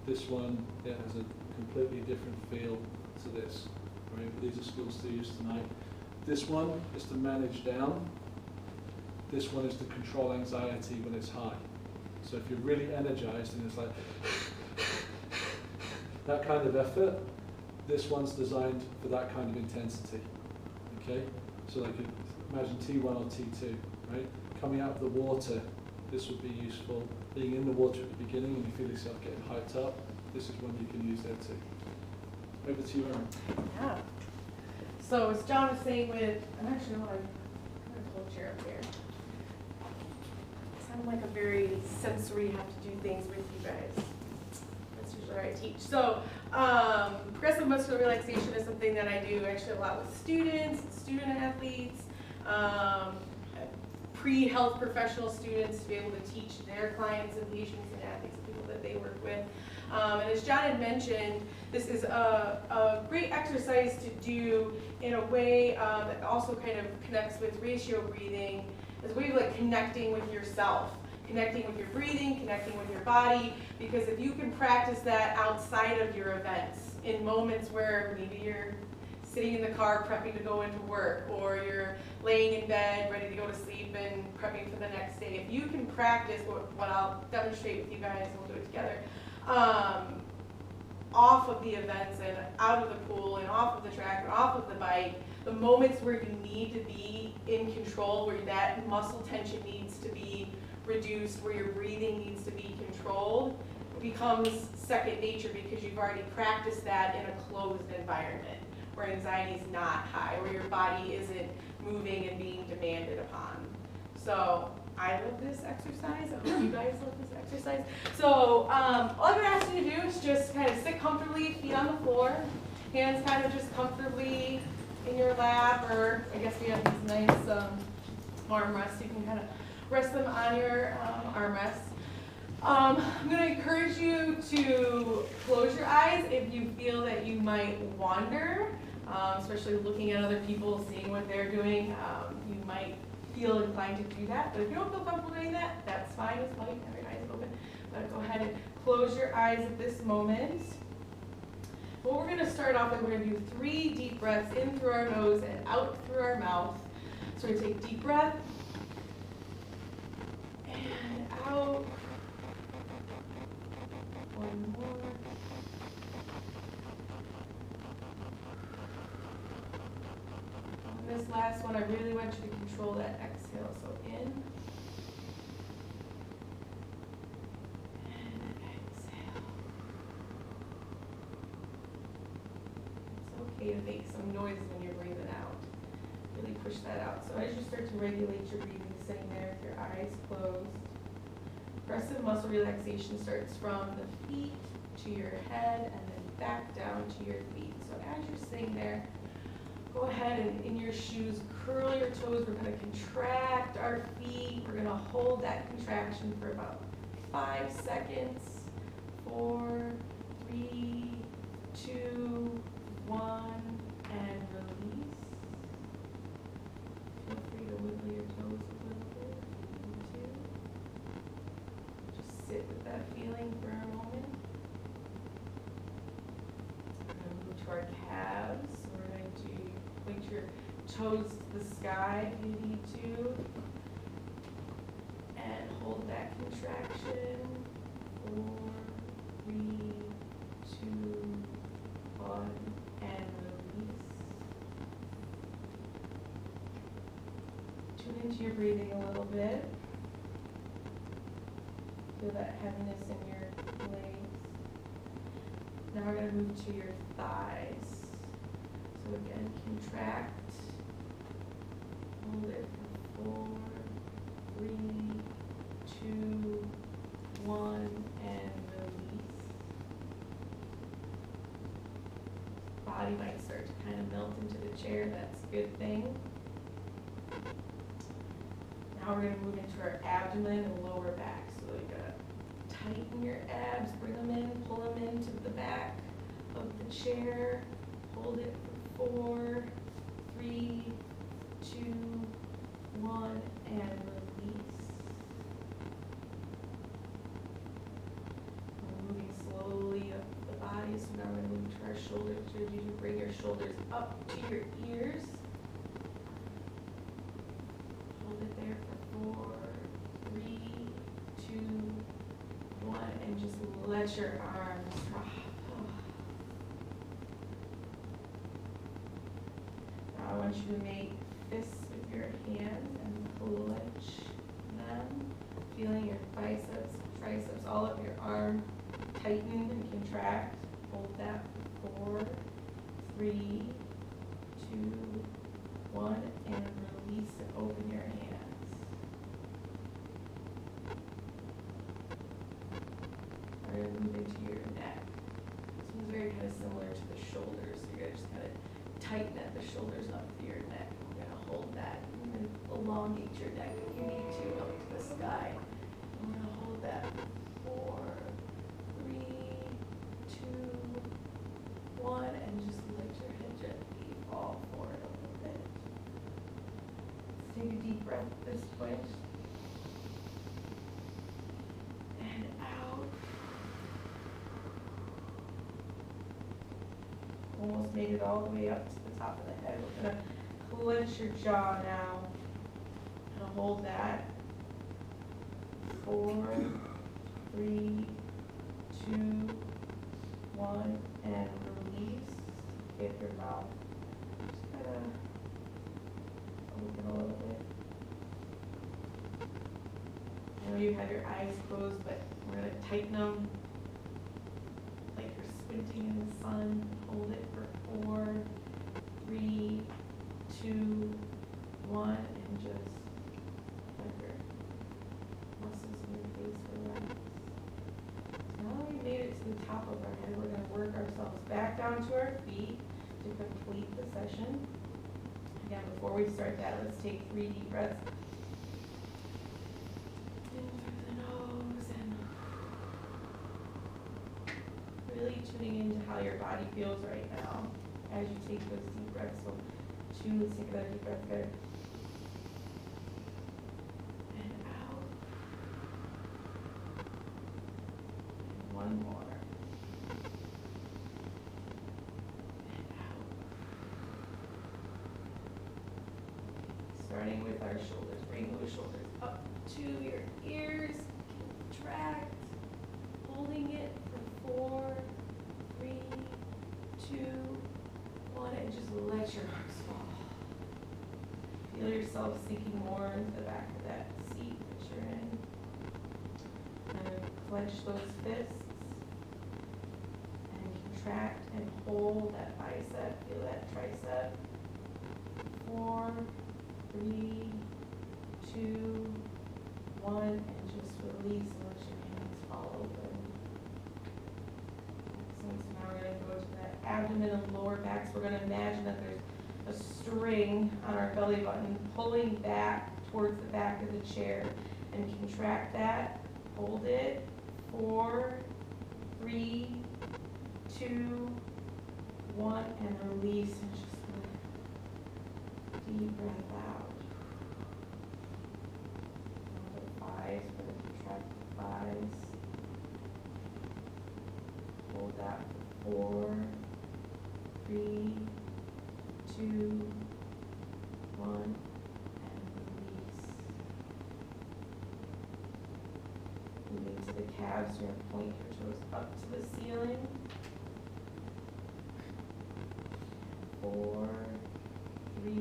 This one, it has a completely different feel to this. Right? But these are skills to use tonight. This one is to manage down. This one is to control anxiety when it's high. So if you're really energized and it's like that kind of effort, this one's designed for that kind of intensity. Okay? So like imagine T1 or T2, right? Coming out of the water, this would be useful. Being in the water at the beginning and you feel yourself getting hyped up, this is one you can use there too. Over to you, Aaron. Yeah. So as John was saying I'm actually going to pull a chair up here. I'm like a very sensory, have to do things with you guys. That's usually where I teach. So progressive muscular relaxation is something that I do actually a lot with students, student athletes, pre-health professional students to be able to teach their clients and patients and athletes and people that they work with. And as John had mentioned, this is a great exercise to do in a way that also kind of connects with ratio breathing. It's a way of like connecting with yourself, connecting with your breathing, connecting with your body, because if you can practice that outside of your events, in moments where maybe you're sitting in the car prepping to go into work, or you're laying in bed ready to go to sleep and prepping for the next day, if you can practice what I'll demonstrate with you guys, we'll do it together, off of the events and out of the pool and off of the track and off of the bike, the moments where you need to be in control, where that muscle tension needs to be reduced, where your breathing needs to be controlled, it becomes second nature because you've already practiced that in a closed environment where anxiety is not high, where your body isn't moving and being demanded upon. So I love this exercise. I hope you guys love this exercise. So all I'm going to ask you to do is just kind of sit comfortably, feet on the floor, hands kind of just comfortably in your lap, or I guess we have these nice armrests. You can kind of rest them on your armrests. I'm going to encourage you to close your eyes if you feel that you might wander, especially looking at other people, seeing what they're doing. You might feel inclined to do that, but if you don't feel comfortable doing that, that's fine as well. You can have your eyes open, but go ahead and close your eyes at this moment. What we're going to start off with, we're going to do 3 deep breaths in through our nose and out through our mouth. So we take deep breath and out. One more. On this last one, I really want you to control that exhale. So in and exhale. It's okay to make some noises when you're breathing out. Really push that out. So as you start to regulate your breathing, sitting there with your eyes closed. Progressive muscle relaxation starts from the feet to your head and then back down to your feet. So as you're sitting there, go ahead and in your shoes, curl your toes. We're going to contract our feet. We're going to hold that contraction for about 5 seconds. 4, 3, 2, 1, and release. Feel free to wiggle your toes a little bit. 2. Just sit with that feeling for a moment. We're going to move to our calves. So we're going to point your toes to the sky if you need to. And hold that contraction. 4, 3, 2, 1, and release. Tune into your breathing a little bit. Feel that heaviness in your legs. Now we're going to move to your thighs. So again, contract. Hold it for 4, 3, 2, 1, and release. Body might start to kind of melt into the chair. That's a good thing. Now we're going to move into our abdomen and lower back. So you're going to tighten your abs, bring them in, pull them into the back of the chair. Hold it for 4, 3, 2, 1, and release. We're moving slowly up the body, so now we're going to move to our shoulders. So you bring your shoulders up to your ears. Hold it there for 4, 3, 2, 1, and just let your arms drop. Now I want you to make fists with your hands and clench them, feeling your biceps, triceps, all of your arm tighten and contract. Hold that for 4, 3, 2, 1, and release and open your hands. We're going to move into your neck. This one's very kind of similar to the shoulders. So you're going to just kind of tighten at the shoulders up to your neck. We're going to hold that and then elongate your neck if you need to up to the sky. I'm going to hold that. 4, 3, 2, 1, and just let your head gently fall forward a little bit. Let's take a deep breath at this point. And out. Almost made it all the way up to the top of the head. We're going to clench your jaw now. And hold that. 4, 3, 2, 1, and release. Get your mouth. Just kind of open a little bit. I know you have your eyes closed, but we're going to tighten them like you're squinting in the sun. Hold it for 4, 3, 2, 1, and just let your muscles in your face relax. So now that we made it to the top of our head, we're going to work ourselves back down to our feet to complete the session. Again, before we start that, let's take 3 deep breaths. In through the nose and really tuning into how your body feels right now as you take those deep breaths. So let's take another deep breath together. And out. And one more. And out. Starting with our shoulders. Bring those shoulders up to your ears. Contract. Holding it for 4, 3, 2, 1, and just let your arms fall. Feel yourself sinking more into the back of that seat that you're in. And clench those fists. And contract and hold that bicep. Feel that tricep. 4, 3, 2, 1, and just release and let your hands fall open. Excellent. So now we're going to go to that abdomen and lower back. So we're going to imagine that there's a string on our belly button pulling back towards the back of the chair, and contract that. Hold it. 4, 3, 2, 1, and release, and just let deep breath out. 5, so we're going to contract the thighs. Hold that for 4, 3, 2, 1, and release. Moving to the calves, you're going to point your toes up to the ceiling. 4, 3,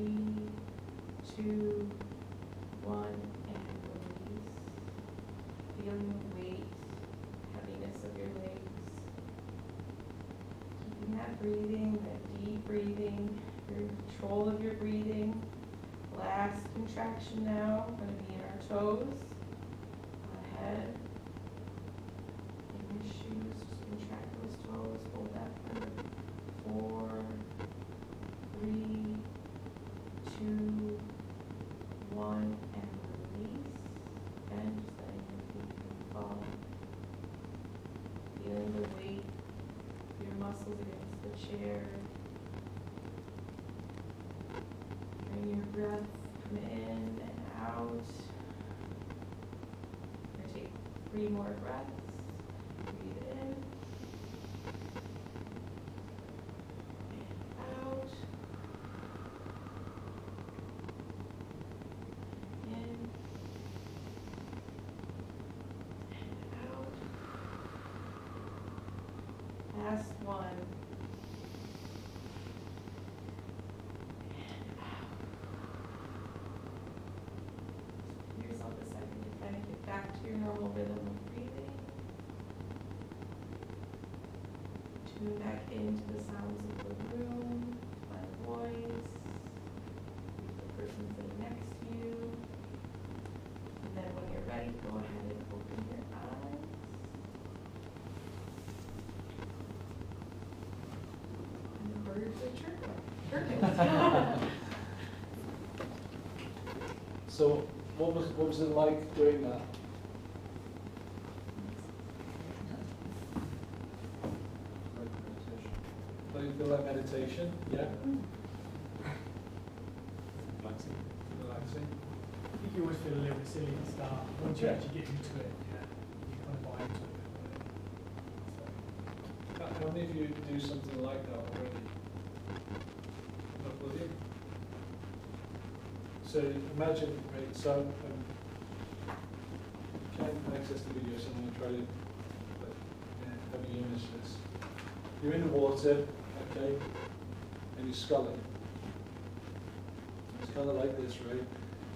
2, 1, and release. Feeling the weight, heaviness of your legs. Keeping that breathing, that deep breathing. You're in control of your breathing. Last contraction now. We're going to be in our toes. Ahead. In your shoes, just contract those toes. Hold that for 4, 3, 2, 1, and release. And just letting your feet fall. Feeling the weight of your muscles against the chair. Bring your breath, come in and out. We're going to take 3 more breaths. Breathe in. And out. In. And out. Last one. Your normal rhythm of breathing. Tune back into the sounds of the room, my voice, the person sitting next to you. And then when you're ready, go ahead and open your eyes. And the birds are chirping. So what was it like doing that? Do you feel like meditation? Yeah? Relaxing. Relaxing? I think you always feel a little bit silly at the start. Once you actually get into it, you kind of buy into it. How many of you do something like that already? Not with you? So imagine, right, so you can't access the video, so I'm going to try to have you image this. You're in the water, okay, and you're sculling. It's kind of like this, right?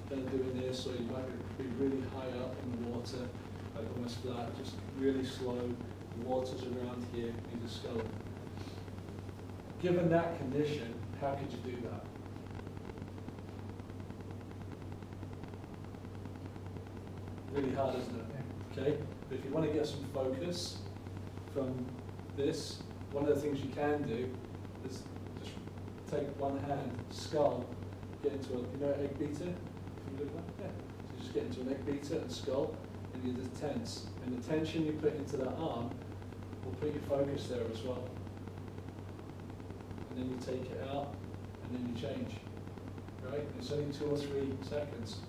Then doing this, or you might be really high up in the water, like almost flat, just really slow. The water's around here, you're just sculling. Given that condition, how could you do that? Really hard, isn't it? Okay? But if you want to get some focus from this, one of the things you can do is just take one hand, skull, get into a, you know, egg beater? Can you do that? Yeah. So you just get into an egg beater and skull, and you just tense. And the tension you put into that arm We'll put your focus there as well. And then you take it out, and then you change. Right? It's only 2 or 3 seconds.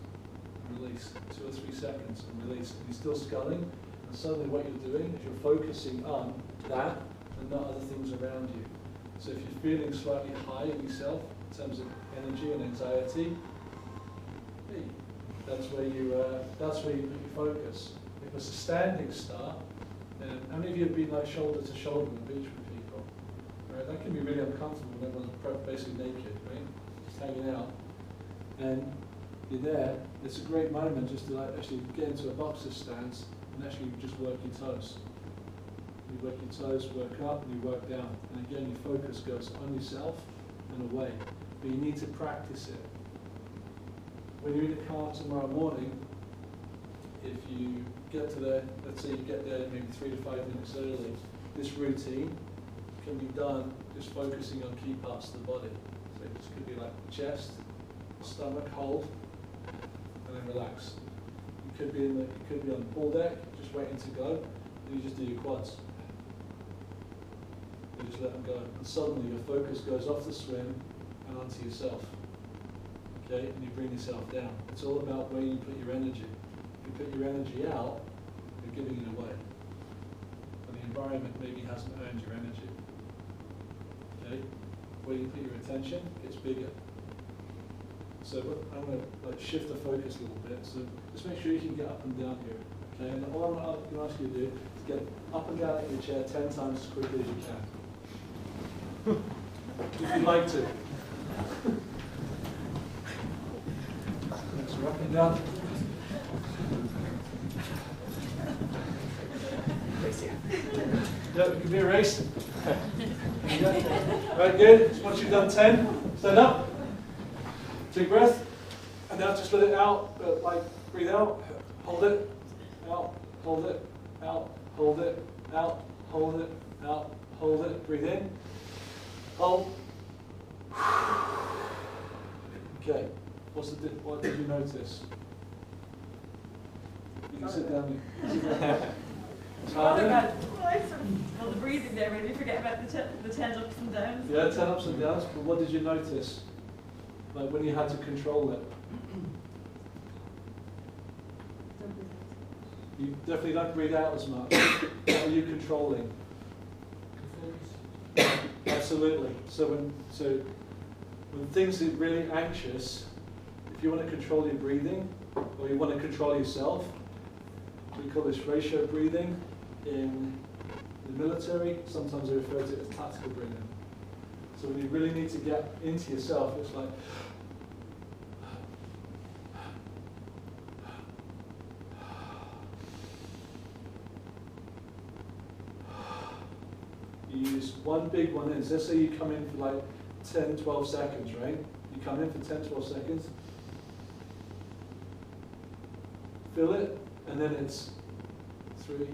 And release. 2 or 3 seconds and release. And you're still sculling, and suddenly what you're doing is you're focusing on that and not other things around you. So if you're feeling slightly high in yourself in terms of energy and anxiety, hey, that's where you put your focus. If it's a standing start, how many of you have been like shoulder to shoulder on the beach with people? Right, that can be really uncomfortable when everyone's basically naked, right? Just hanging out. And you're there, it's a great moment just to like actually get into a boxer's stance and actually just work your toes. You work your toes, work up, and you work down. And again, your focus goes on yourself and away. But you need to practice it. When you're in the car tomorrow morning, if you get to there, let's say you get there maybe 3 to 5 minutes early, this routine can be done just focusing on key parts of the body. So this could be like the chest, stomach, hold, and then relax. You could be on the pool deck, just waiting to go, and you just do your quads. You just let them go, and suddenly your focus goes off the swim and onto yourself. Okay, and you bring yourself down. It's all about where you put your energy. If you put your energy out, you're giving it away. And the environment maybe hasn't earned your energy. Okay, where you put your attention gets bigger. So I'm going to shift the focus a little bit. So just make sure you can get up and down here. Okay, and all I'm going to ask you to do is get up and down in your chair 10 times as quickly as you can. If you'd like to. Let's wrap it down. Yeah, it can be a race. Right, good. Once you've done 10, stand up. Take breath. And now just let it out. Like, breathe out. Hold it. Out. Hold it. Out. Hold it. Out. Hold it. Out. Hold it. Breathe in. Hold. Okay. What did you notice? You can sit down. Oh my God. Well, the breathing there made me forget about the 10 ups and downs. Yeah, 10 ups and downs, but what did you notice? Like when you had to control it? You definitely don't breathe out as much. What are you controlling? Absolutely. So when things are really anxious, if you want to control your breathing, or you want to control yourself, we call this ratio breathing. In the military, sometimes they refer to it as tactical breathing. So when you really need to get into yourself, it's like you use one big one in. So let's say you come in for like 10, 12 seconds, right? You come in for 10, 12 seconds, feel it, and then it's 3,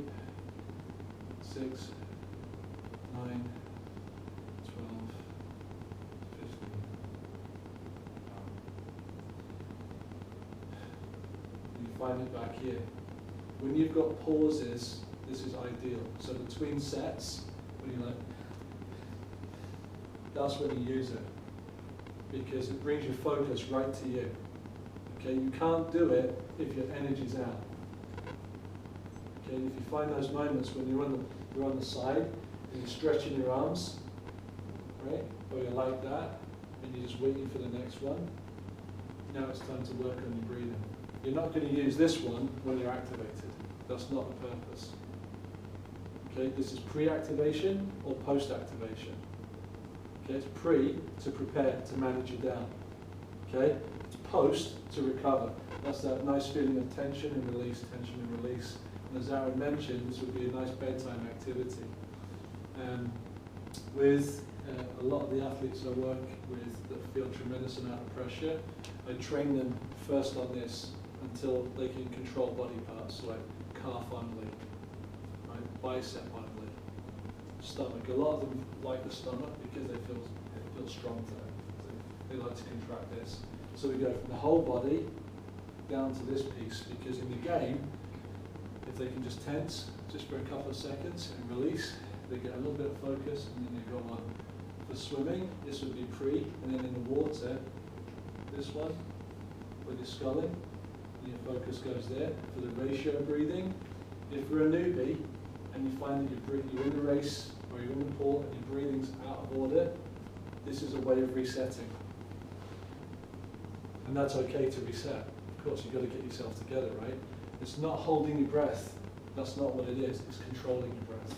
6, 9, 12, 15. You find it back here. When you've got pauses, this is ideal. So between sets, when you're like, that's when you use it. Because it brings your focus right to you. Okay, you can't do it if your energy's out. Okay, if you find those moments when you're on the side and you're stretching your arms, right, or you're like that, and you're just waiting for the next one, now it's time to work on your breathing. You're not going to use this one when you're activated. That's not the purpose. Okay, this is pre-activation or post-activation. Okay, it's pre to prepare to manage you down. Okay, it's post to recover. That's that nice feeling of tension and release, tension and release. And as Aaron mentioned, this would be a nice bedtime activity. With a lot of the athletes I work with that feel tremendous amount of pressure, I train them first on this until they can control body parts like calf only, right, bicep only, stomach. A lot of them like the stomach because it feels strong to them. So they like to contract this. So we go from the whole body down to this piece, because in the game, if they can just tense just for a couple of seconds and release, they get a little bit of focus, and then they go on. For swimming, this would be pre, and then in the water, this one, with your sculling, and your focus goes there. For the ratio breathing, if you're a newbie, and you find that you're in the race, or you're in the pool, and your breathing's out of order, this is a way of resetting. And that's okay to reset. Of course, you've got to get yourself together, right? It's not holding your breath. That's not what it is. It's controlling your breath.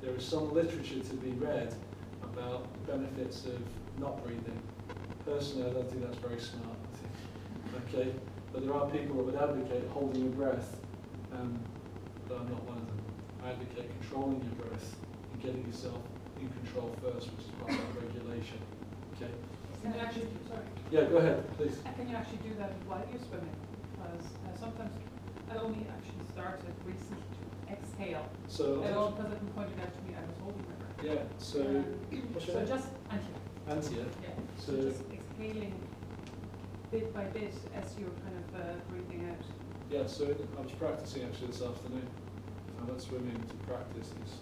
There is some literature to be read about the benefits of not breathing. Personally, I don't think that's very smart. Okay? But there are people that would advocate holding your breath, but I'm not one of them. I advocate controlling your breath and getting yourself in control first, which is part of that regulation. Okay? Can you actually, sorry. Yeah, go ahead, please. Can you actually do that while you're swimming? Because sometimes I only actually started recently to exhale. So, because it pointed out to me I was holding my breath. yeah, so, what's your So name? just Antia. Antia. Yeah. So, So just exhaling bit by bit as you're kind of breathing out. yeah, so I was practicing actually this afternoon. I went swimming to practice this.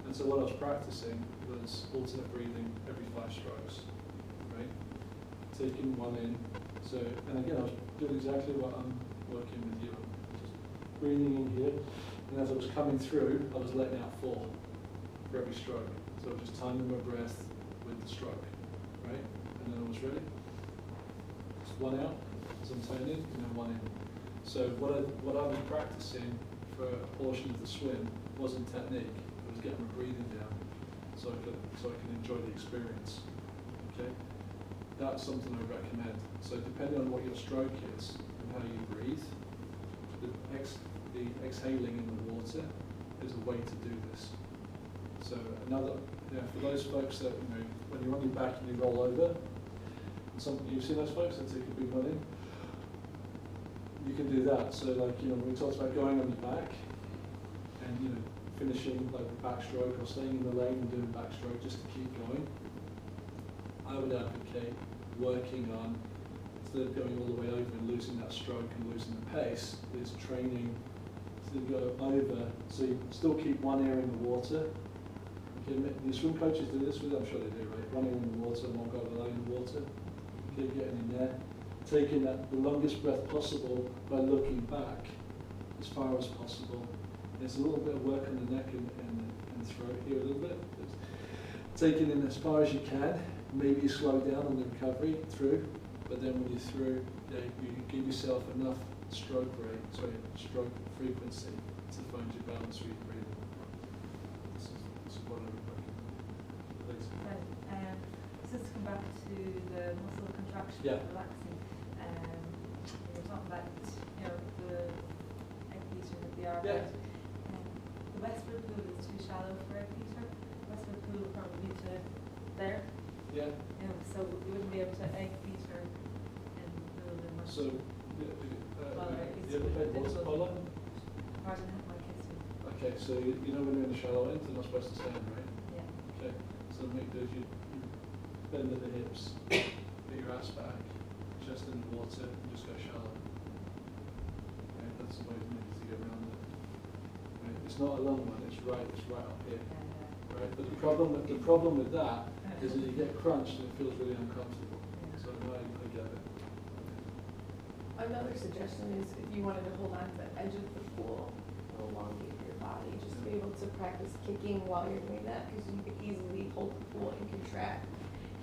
And so what I was practicing was alternate breathing every 5 strokes, right? Taking one in. So, and again, I was doing exactly what I'm working with you on. Just breathing in here, and as I was coming through, I was letting out 4 for every stroke. So I was just timing my breath with the stroke, right? And then I was ready. Just 1 out as I'm turning, and then 1 in. So what I was practicing for a portion of the swim wasn't technique. It was getting my breathing down, so I could enjoy the experience. Okay, that's something I recommend. So depending on what your stroke is and how you breathe, the exhaling in the water is a way to do this. So another, for those folks that when you're on your back and you roll over, you've seen those folks that take a big one in. You can do that. So when we talked about going on your back and finishing like the backstroke or staying in the lane and doing backstroke just to keep going, I would advocate working on, instead of going all the way over and losing that stroke and losing the pace, is training to go over, so you still keep one ear in the water. Okay, the swim coaches do this with it, I'm sure they do, right? One ear in the water and one go below in the water. Keep getting in there. Taking the longest breath possible by looking back as far as possible. There's a little bit of work on the neck and the throat here a little bit. Taking in as far as you can. Maybe you slow down on the recovery through, but then when you're through, you give yourself enough stroke frequency to find your balance with your breathing. This is what I would recommend. Please. Just to come back to the muscle contraction, relaxing. We were talking about the egg beater that they are. Yeah. The Westwood pool is too shallow for egg beater. Westwood pool would probably be to there. Yeah. So you wouldn't be able to egg beater in the pool in much. So, you ever played water polo? I didn't have my kids with. Okay, so when you're in the shallow end, they're not supposed to stand, right? Yeah. Okay, so make those, you bend at the hips, get your ass back, chest in the water, and just go shallow. Okay, that's the way to get around it. Right? It's not a long one, it's right up here. Right? But the problem with that is that you get crunched and it feels really uncomfortable. So I get it. Another suggestion is if you wanted to hold on to the edge of the pool, elongate your body, just to be able to practice kicking while you're doing that, because you can easily hold the pool and contract.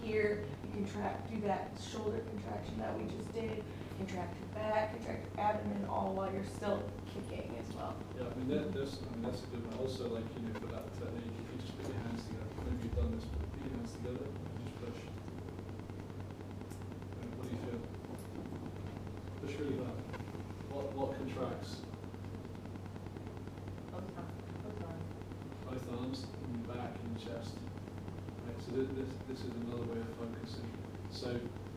Here, you do that shoulder contraction that we just did, contract your back, contract your abdomen, all while you're still kicking as well. Yeah, that's a good one. Also, for that technique, if you just put your hands together, maybe you've done this, but put your hands together and just push. What do you feel? Push really hard. What contracts? Both arms, and your back and your chest. Right, so this is another way of focusing. So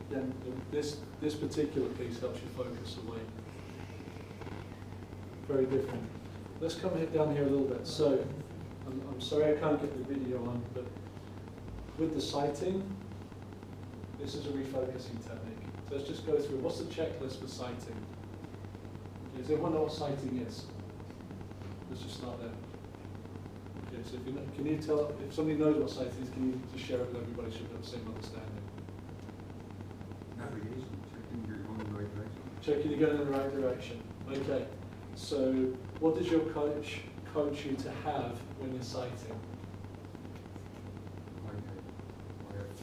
again, this particular piece helps you focus away. Very different. Let's come down here a little bit. So I'm sorry I can't get the video on, but with the sighting, this is a refocusing technique. So let's just go through. What's the checklist for sighting? Does everyone know what sighting is? Let's just start there. Okay, so if you know, can you tell, if somebody knows what sighting is, can you just share it with everybody so we have the same understanding? Navigation, checking you're going in the right direction. Checking you're going in the right direction. Okay, so what does your coach you to have when you're sighting? High head.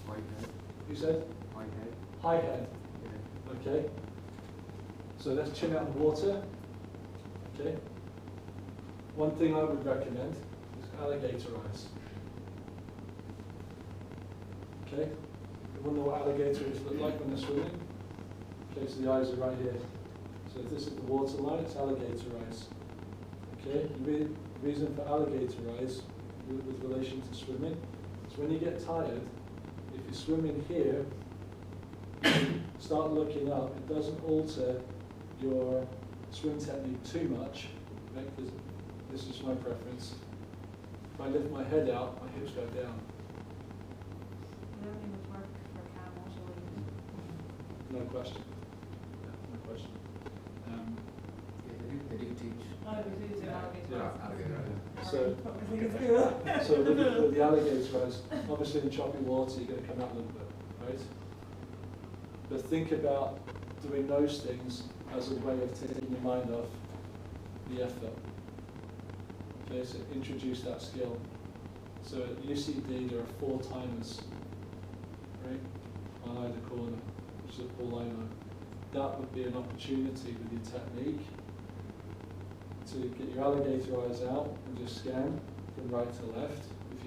High head. You said? High head. High head. Yeah. Okay. So let's chin out the water. Okay. One thing I would recommend is alligator eyes. Okay. You want to know what alligators look like when they're swimming? Okay, so the eyes are right here. So if this is the water line, it's alligator eyes. Okay. The reason for alligator eyes with relation to swimming is when you get tired, if you're swimming here, start looking up, it doesn't alter your swim technique too much, right? Because this is my preference. If I lift my head out, my hips go down. Everything would work for Cam also. No question. Yeah, no question. They do teach. Oh, we do alligator Yeah. eyes. Alligator eyes. So with the alligator eyes, obviously in choppy water you're going to come out a little bit, right? But think about doing those things as a way of taking your mind off the effort. Okay, so introduce that skill. So at UCD there are 4 timers, right, on either corner, which is all I know. That would be an opportunity with your technique to get your alligator eyes out and just scan from right to left if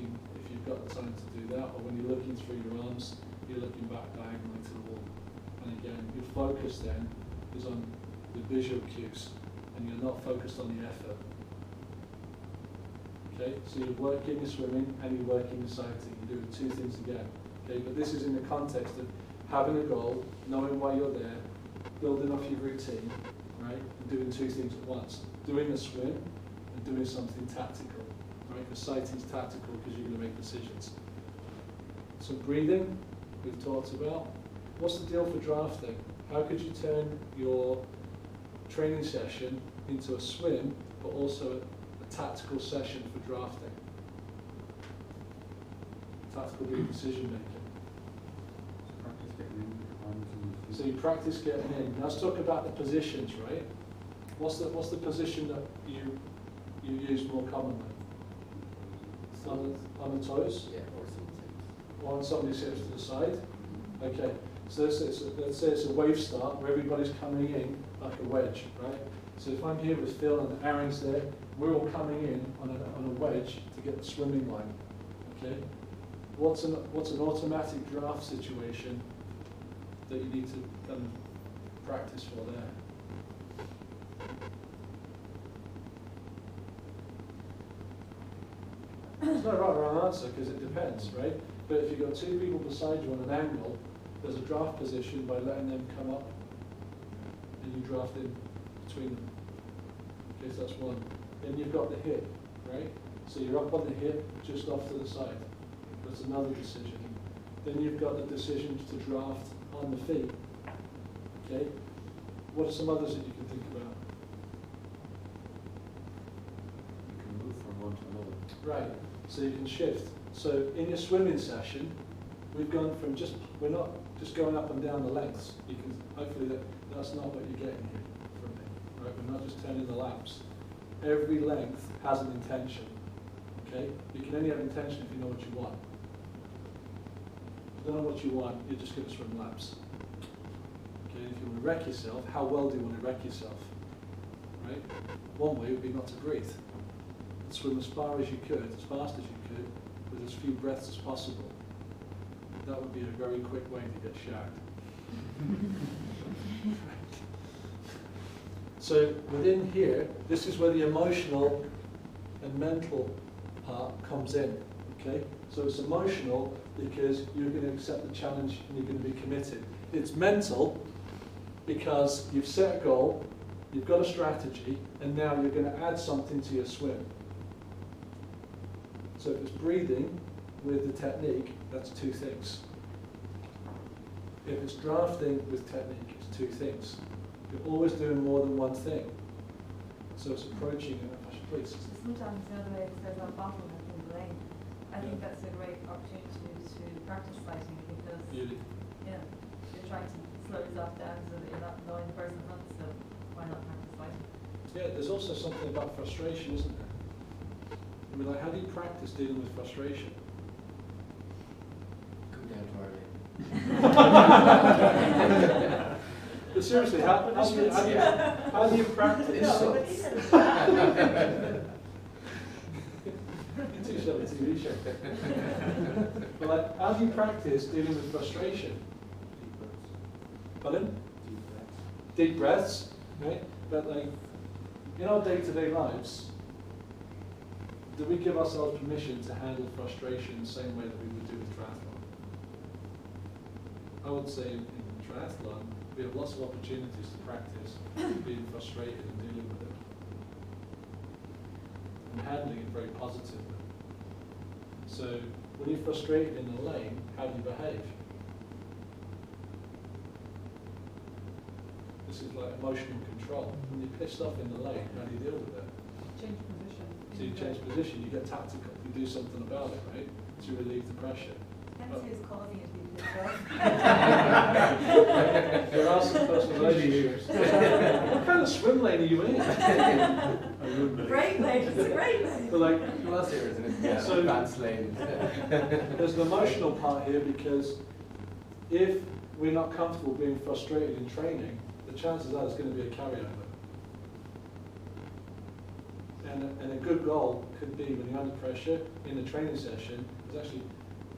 you've got the time to do that, or when you're looking through your arms, you're looking back diagonally to the wall. And again, your focus then is on the visual cues, and you're not focused on the effort. Okay, so you're working your swimming and you're working your sighting. You're doing 2 things again. Okay, but this is in the context of having a goal, knowing why you're there, building off your routine, right, and doing 2 things at once. Doing a swim and doing something tactical, right? Because sighting's tactical because you're going to make decisions. So breathing, we've talked about. What's the deal for drafting? How could you turn your training session into a swim, but also a tactical session for drafting? Tactical being decision making. Practice getting in. So you practice getting in. Now let's talk about the positions, right? What's the position that you use more commonly? On the toes? Yeah, or something. Or on somebody's hips to the side? Okay. So let's say it's a wave start where everybody's coming in like a wedge, right? So if I'm here with Phil and Aaron's there, we're all coming in on a wedge to get the swimming line. Okay. What's an automatic draft situation that you need to kind of practice for there? There's no right or wrong answer because it depends, right? But if you've got 2 people beside you on an angle, there's a draft position by letting them come up and you draft in between them. Okay, so that's one. Then you've got the hip, right? So you're up on the hip, just off to the side. That's another decision. Then you've got the decision to draft on the feet. Okay? What are some others that you can think about? You can move from one to another. Right, so you can shift. So in your swimming session, we've gone from we're not just going up and down the lengths. You can, hopefully that's not what you're getting here from me, right? We're not just turning the laps. Every length has an intention, okay? You can only have intention if you know what you want. If you don't know what you want, you're just going to swim laps. Okay, if you want to wreck yourself, how well do you want to wreck yourself, right? One way would be not to breathe. Swim as far as you could, as fast as you could, with as few breaths as possible. That would be a very quick way to get shagged. So within here, this is where the emotional and mental part comes in, okay? So it's emotional because you're going to accept the challenge and you're going to be committed. It's mental because you've set a goal, you've got a strategy, and now you're going to add something to your swim. So if it's breathing with the technique, that's 2 things. If it's drafting with technique, it's 2 things. You're always doing more than one thing. So it's approaching, I should please. So sometimes the other way there's a bottleneck in the lane. I think that's a great opportunity to practice fighting because Beauty. you're trying to slow yourself down so that you're not annoying the person in front, so why not practice fighting? Yeah, there's also something about frustration, isn't there? I mean, like, how do you practice dealing with frustration? Come down to our lane. But seriously, how do you practice? Too short a TV show. But like, how do you practice dealing with frustration? Pardon? Deep breaths, right? But like, in our day-to-day lives, do we give ourselves permission to handle frustration the same way that we would do with triathlon? I would say in triathlon, we have lots of opportunities to practice being frustrated and dealing with it. And handling it very positively. So, when you're frustrated in the lane, how do you behave? This is like emotional control. When you're pissed off in the lane, how do you deal with it? Change position. So you change position, you get tactical, you do something about it, right? To relieve the pressure. Depends who's causing it to be pissed off. There are some personal relationships. What kind of swim lane are you in? Great lane, it's a great lane. But like, Well, that's here, isn't it? Yeah, So- advanced lane. there's an emotional part here because if we're not comfortable being frustrated in training, the chances are it's going to be a carryover. And a good goal could be when you're under pressure in a training session, is actually,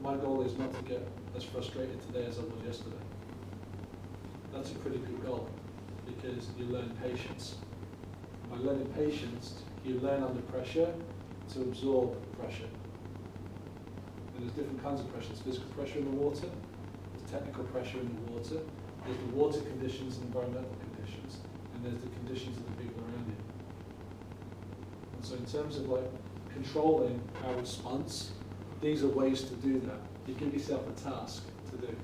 my goal is not to get as frustrated today as I was yesterday. That's a pretty good goal because you learn patience. By learning patience, you learn under pressure to absorb pressure. And there's different kinds of pressure. There's physical pressure in the water, there's technical pressure in the water, there's the water conditions and environmental conditions, and there's the conditions of the people around you. And so in terms of like controlling our response, these are ways to do that. You give yourself a task to do.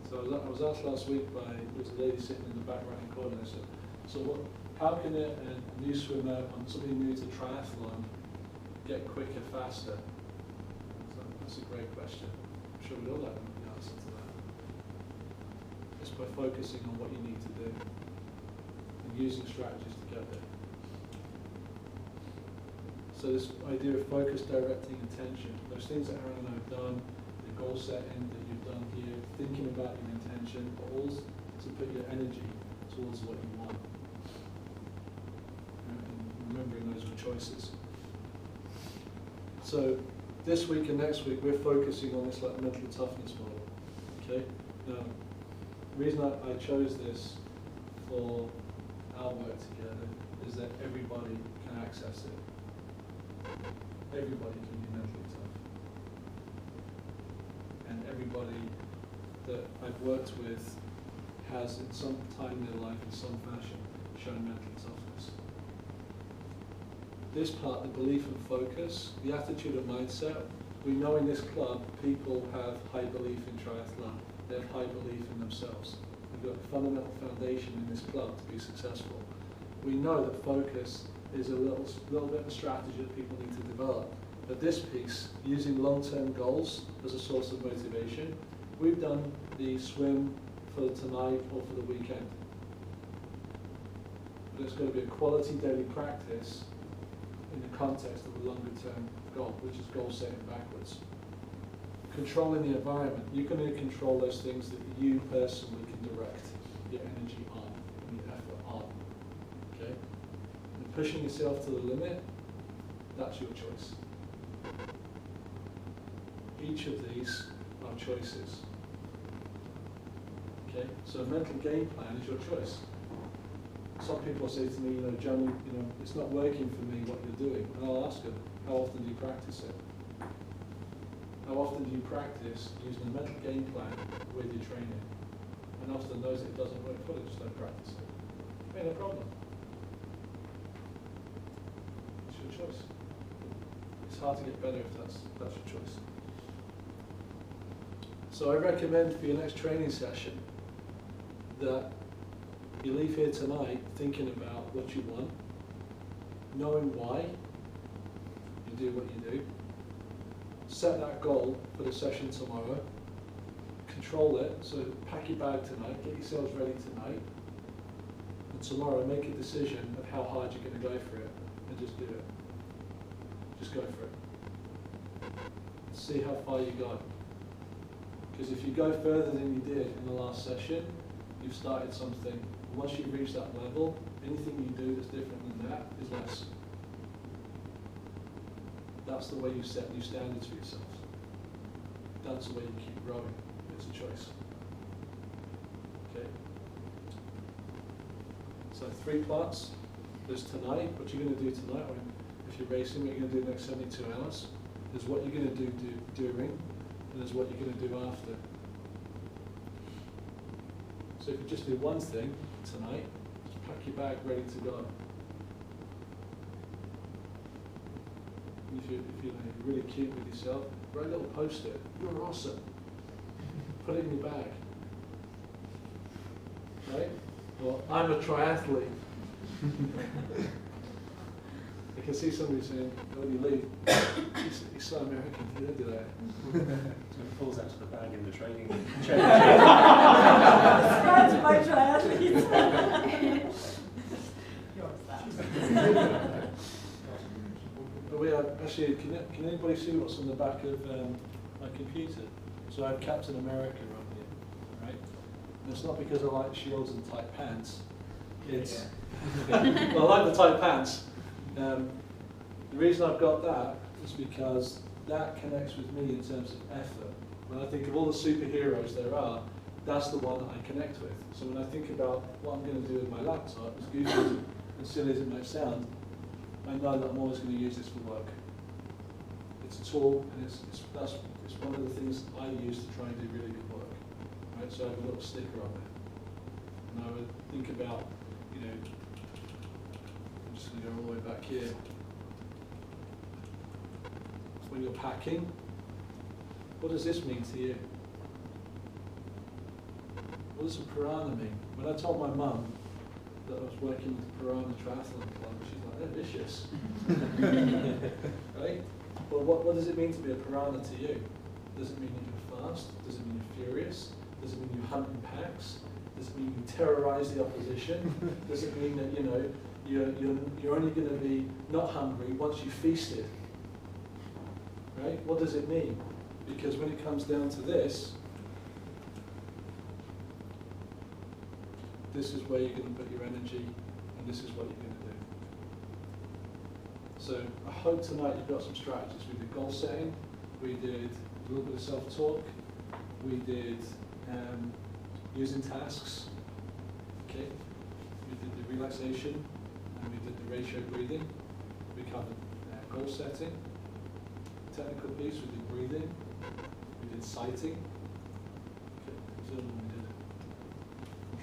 So I was asked last week by, there was a lady sitting in the back right-hand corner, and I said, so what, how can a new swimmer, somebody new to triathlon, get quicker, faster? So that's a great question. I'm sure we'd all like the answer to that. It's by focusing on what you need to do and using strategies to get there. So this idea of focus, directing, attention, those things that Aaron and I have done, the goal setting that you've done here, thinking about your intention, but also to put your energy towards what you want. And remembering those are choices. So this week and next week we're focusing on this like mental toughness model. Okay? Now, the reason I chose this for our work together is that everybody can access it. Everybody can be mentally tough. And everybody that I've worked with has in some time in their life, in some fashion, shown mental toughness. This part, the belief and focus, the attitude and mindset, we know in this club people have high belief in triathlon, they have high belief in themselves. We've got a fundamental foundation in this club to be successful. We know that focus is a little bit of a strategy that people need to develop. But this piece, using long-term goals as a source of motivation, we've done the swim for tonight or for the weekend. But it's got to be a quality daily practice in the context of a longer-term goal, which is goal setting backwards. Controlling the environment, you can only control those things that you personally can direct your energy on and your effort on. Okay? And pushing yourself to the limit, that's your choice. Each of these are choices. Okay? So a mental game plan is your choice. Some people say to me, Johnny, it's not working for me what you're doing. And I'll ask them, how often do you practice it? How often do you practice using a mental game plan with your training? And often knows it doesn't work for you, just don't practice it. Okay, no problem. It's your choice. It's hard to get better if that's your choice. So I recommend for your next training session that you leave here tonight thinking about what you want, knowing why you do what you do, set that goal for the session tomorrow, control it, so pack your bag tonight, get yourselves ready tonight, and tomorrow make a decision of how hard you're going to go for it, and just do it. Just go for it. See how far you go. Because if you go further than you did in the last session, you've started something. Once you reach that level, anything you do that's different than that is less. That's the way you set new standards for yourself. That's the way you keep growing. It's a choice. Okay. So 3 parts. There's tonight, what you're going to do tonight. If you're racing, what you're going to do the next 72 hours. There's what you're going to do during, and there's what you're going to do after. So if you just do one thing tonight, just pack your bag ready to go. If you're really cute with yourself, write a little post-it. You're awesome. Put it in your bag. Right? Well, I'm a triathlete. I can see somebody saying, when you leave, he's so American, he don't do that. So it falls out of the bag in the training. That's my triathlete. But we are, actually, can anybody see what's on the back of my computer? So I have Captain America on here, right? And it's not because I like shields and tight pants. It's, well, I like the tight pants. The reason I've got that is because that connects with me in terms of effort. When I think of all the superheroes there are, that's the one that I connect with. So when I think about what I'm going to do with my laptop, as goofy and silly as it may sound, I know that I'm always going to use this for work. It's a tool, and it's one of the things I use to try and do really good work. Right? So I have a little sticker on there. And I would think about, you know, I'm just going to go all the way back here. When you're packing, what does this mean to you? What does a Piranha mean? When I told my mum that I was working with the Piranha Triathlon Club, she's like, they're vicious. Right? Well, what does it mean to be a Piranha to you? Does it mean that you're fast? Does it mean you're furious? Does it mean you hunt in packs? Does it mean you terrorize the opposition? Does it mean that, you know, you're only going to be not hungry once you've feasted? Right? What does it mean? Because when it comes down to this, this is where you're going to put your energy, and this is what you're going to do. So I hope tonight you've got some strategies. We did goal setting, we did a little bit of self-talk, we did using tasks, okay? We did the relaxation, and we did the ratio breathing. We covered goal setting. Technical piece, we did breathing, we did sighting, okay, so we did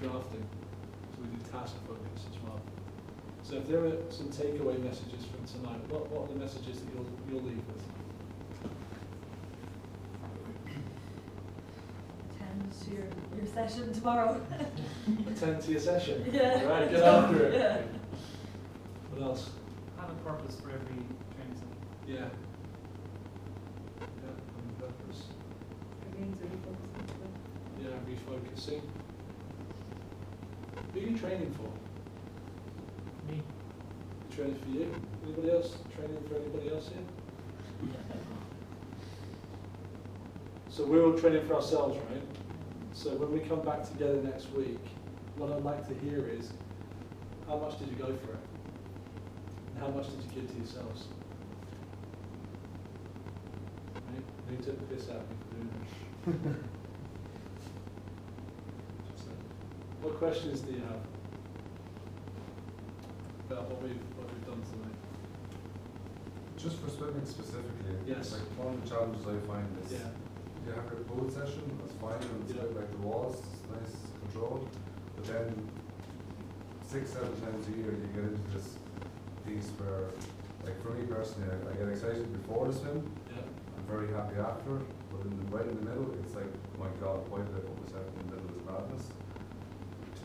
drafting, so we did task focus as well. So if there are some takeaway messages from tonight, what are the messages that you'll leave with? Attend to your session tomorrow. Attend to your session. Yeah. Right, get after it. Yeah. What else? Have a purpose for every training session. Yeah. Purpose. Yeah, refocusing. Who are you training for? Me. You training for you? Anybody else? Training for anybody else here? So we're all training for ourselves, right? So when we come back together next week, what I'd like to hear is, how much did you go for it? And how much did you give to yourselves? Who took the piss out of me for doing that? What questions do you have about what we've done tonight? Just for swimming specifically, Yes. like one of the challenges I find is Yeah. you have your pool session, that's fine, and it's Yeah. like the walls, it's nice controlled, but then 6-7 times a year you get into this piece where, like for me personally, I get excited before the swim, Yeah. I'm very happy after, but right in the middle, it's like, oh my god, why did I put myself in the middle of this madness?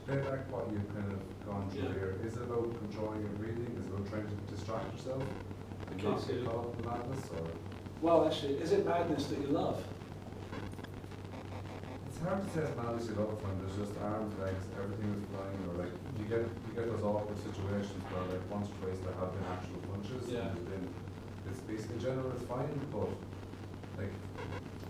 play back what you've kind of gone through here. Is it about controlling your breathing? Is it about trying to distract yourself and not get caught up in madness? Or? Well, actually, is it madness that you love? It's hard to say it's madness you love when there's just arms, legs, everything is flying, or like you get those awkward situations where like once or twice there have been actual punches. Yeah. And then it's basically in general it's fine, but like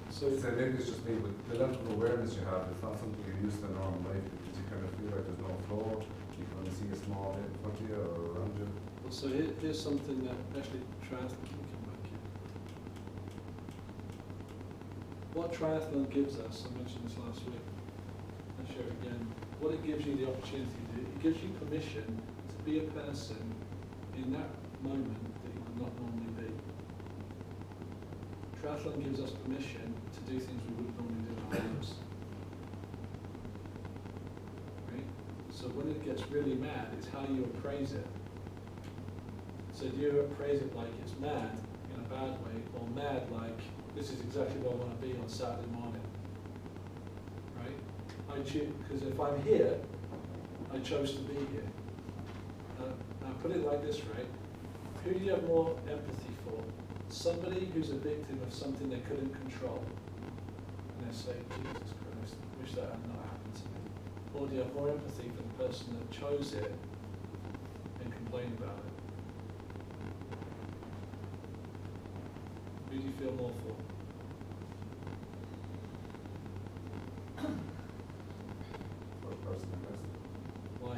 so maybe it's just me, but the level of awareness you have, it's not something you're used to in normal life because you kind of feel like there's no floor. You can only see a small bit in front of you or around you. Well, so here's something that actually triathlon can come back here. What triathlon gives us, I mentioned this last week, I'll share it again, what it gives you the opportunity to do, it gives you permission to be a person in that moment that you would not normally be. Triathlon gives us permission to do things we wouldn't normally do in our lives. Right? So when it gets really mad, it's how you appraise it. So do you appraise it like it's mad in a bad way, or mad like this is exactly where I want to be on Saturday morning? Right? I choose, because if I'm here, I chose to be here. Now put it like this, right? Who do you have more empathy for? Somebody who's a victim of something they couldn't control, and they say, Jesus Christ, I wish that had not happened to me. Or do you have more empathy for the person that chose it and complain about it? Who do you feel more for? For the person invested. Why?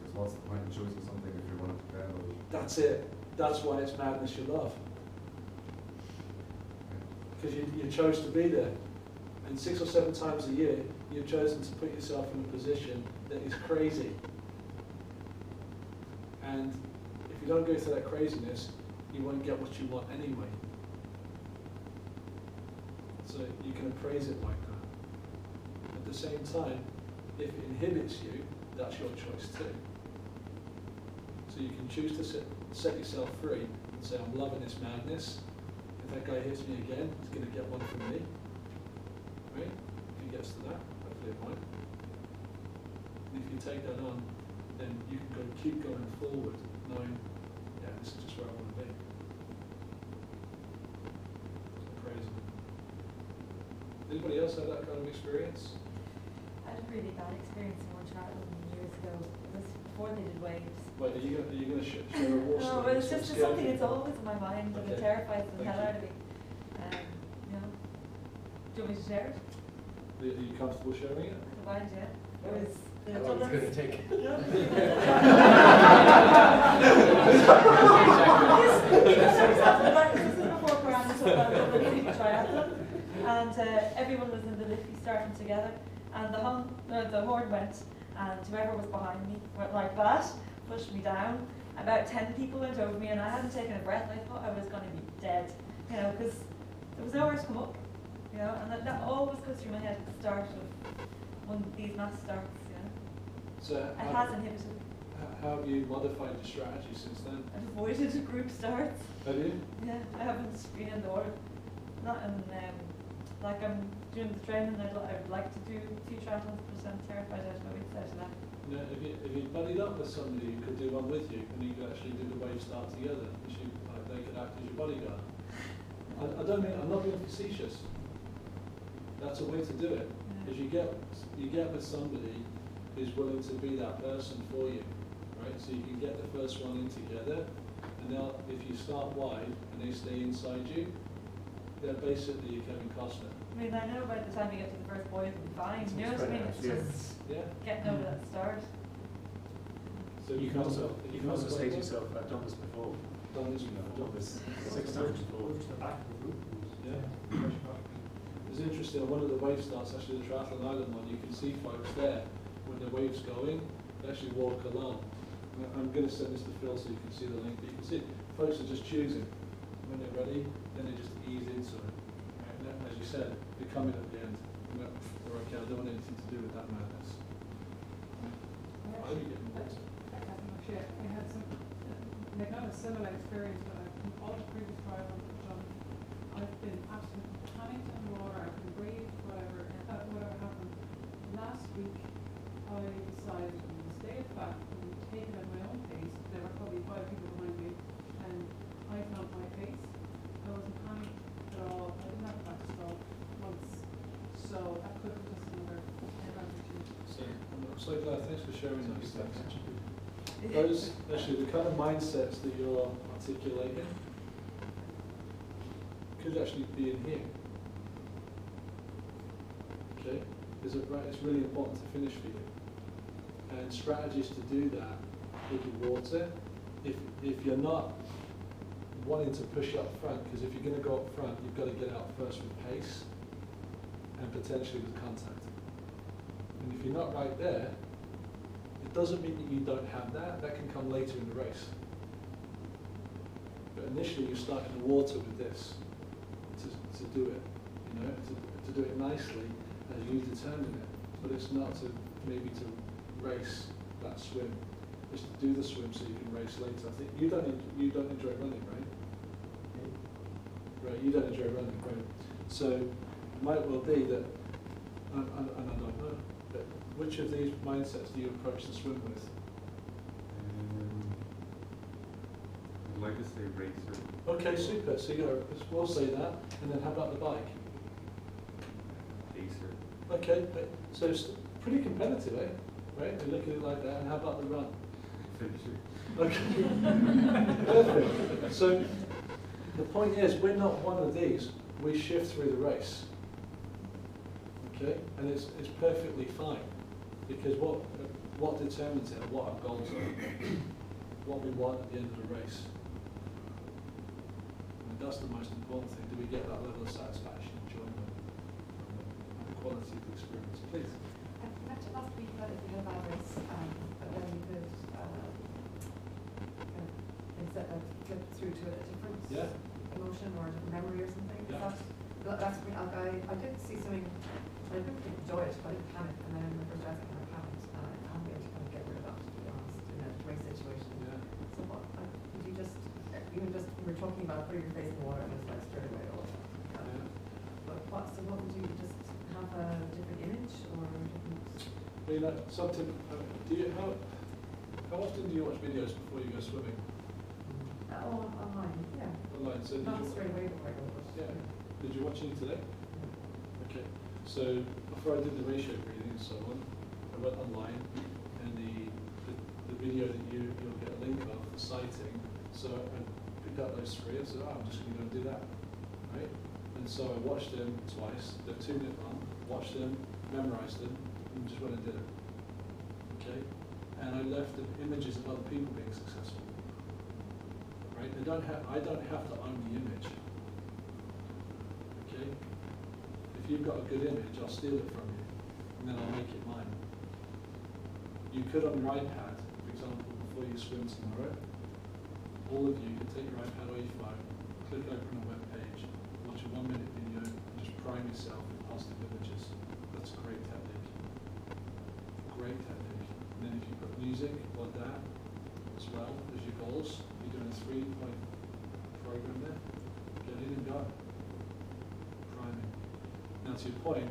Because what's the point in choosing something if you're going to fail? That's it. That's why it's madness you love. Because you chose to be there. And 6 or 7 times a year, you've chosen to put yourself in a position that is crazy. And if you don't go through that craziness, you won't get what you want anyway. So you can appraise it like that. At the same time, if it inhibits you, that's your choice too. So you can choose to set yourself free and say, I'm loving this madness. If that guy hits me again, he's going to get one from me. Right? If he gets to that, hopefully it won't. And if you take that on, then you can keep going forward, knowing, yeah, this is just where I want to be. It's crazy. Anybody else have that kind of experience? I had a really bad experience in one triathlon years ago. It was before they did waves. Wait, are you going to share a war No, story? but it's just something that's always in my mind and Okay. it terrifies the Thank hell you. out of me. You know. Do you want me to share it? Are you comfortable sharing it? I don't mind, yeah. It was the How long is it going to take? This is before Piranha took on the triathlon, and everyone was in the liffey starting together, and the horn went, and whoever was behind me went like that, pushed me down. About 10 people went over me, and I hadn't taken a breath. I thought I was going to be dead, you know, because there was nowhere to come up, you know, and that always goes through my head at the start of one of these mass starts, you know. So It has inhibited. how have you modified your strategy since then? I've avoided group starts. Have you? Yeah, I haven't been in the order. Not in, like I'm doing the training, I'd like to do 2 triathlons, but I'm terrified out of my wits out of that. You know, if you buddied up with somebody who could do one with you, and you could actually do the wave start together, they could act as your bodyguard. I don't mean, I'm not being facetious. That's a way to do it. Is you get with somebody who's willing to be that person for you, right? So you can get the first one in together, and they'll, if you start wide and they stay inside you, they're basically your Kevin Costner. I mean, I know by the time you get to the first boy, it'll be fine. You know what I mean? It's just getting over that start. So you can also say to yourself, I've done this before. Done this I've done this 6 times before. Yeah. It's interesting, on one of the wave starts, actually the Triathlon Island one, you can see folks there, when the wave's going, they actually walk along. I'm going to send this to Phil so you can see the link, but you can see folks are just choosing. When they're ready, then they just ease into it. And as you said, they come in at the end. Or okay, I don't want anything to do with that madness. How do you get involved? I had some, like not a similar experience, but from all the previous trials I've done, I've been absolutely panicked in the water, I can breathe, whatever happened. last week I decided to stay at back and take it at my own pace. There were probably 5 people behind me, and I found my pace. I wasn't panicked at all. I didn't have a backstop once, so that could have just another advantage. So I'm so glad. Thanks for sharing those things. Those actually the kind of mindsets that you're articulating could actually be in here. Okay, it's really important to finish for you. And strategies to do that with the water. If you're not wanting to push up front, because if you're going to go up front, you've got to get out first with pace and potentially with contact. And if you're not right there, it doesn't mean that you don't have that. That can come later in the race. But initially, you start in the water with this to do it, you know, to do it nicely as you determine it. But it's not to maybe to race that swim. It's to do the swim so you can race later. I think you don't enjoy running, right? Right, you don't enjoy running, right? So it might well be that, and I don't know, but which of these mindsets do you approach the swim with? I'd like to say racer. Okay, super. So we'll say that, and then how about the bike? Pacer. Okay, so it's pretty competitive, eh? Right? You look at it like that, and how about the run? Finisher. Okay. Perfect. So the point is, we're not one of these. We shift through the race. Okay, and it's perfectly fine, because what determines it, what our goals are, what we want at the end of the race. And that's the most important thing. Do we get that level of satisfaction, enjoyment, and the quality of the experience? Please. Last week I did a bad race, but then you could instead of flip through to a different emotion or a different memory or something. Yeah. That's I did see something. I didn't enjoy it, but I didn't panic, and then in the first race I panicked, and I haven't been able to kind of get rid of that, to be honest, in a race situation. Yeah. So what, did you just, even just, we were talking about putting your face in the water, and it's like straight away, oh, yeah. But what would you just have a different image, or different? Well, you know, something, how often do you watch videos before you go swimming? Online, yeah. Online, so not straight away before I go, but yeah. Did you watch any today? Okay. So before I did the ratio breathing and so on, I went online, and the video that you'll get a link of, the citing. So I picked out those 3. I said, I'm just going to go and do that, right? And so I watched them twice. They're 2-minute long. Watched them, memorized them, and just went and did it. Okay. And I left the images of other people being successful. Right? I don't have to own the image. Okay. If you've got a good image, I'll steal it from you, and then I'll make it mine. You could on your iPad, for example, before you swim tomorrow, all of you can take your iPad or your phone, click open a web page, watch a 1-minute video, and just prime yourself with positive images. That's a great technique. Great technique. And then if you put music or that as well as your goals, you're doing a 3-point program there. Get in and go. Priming. Now to your point,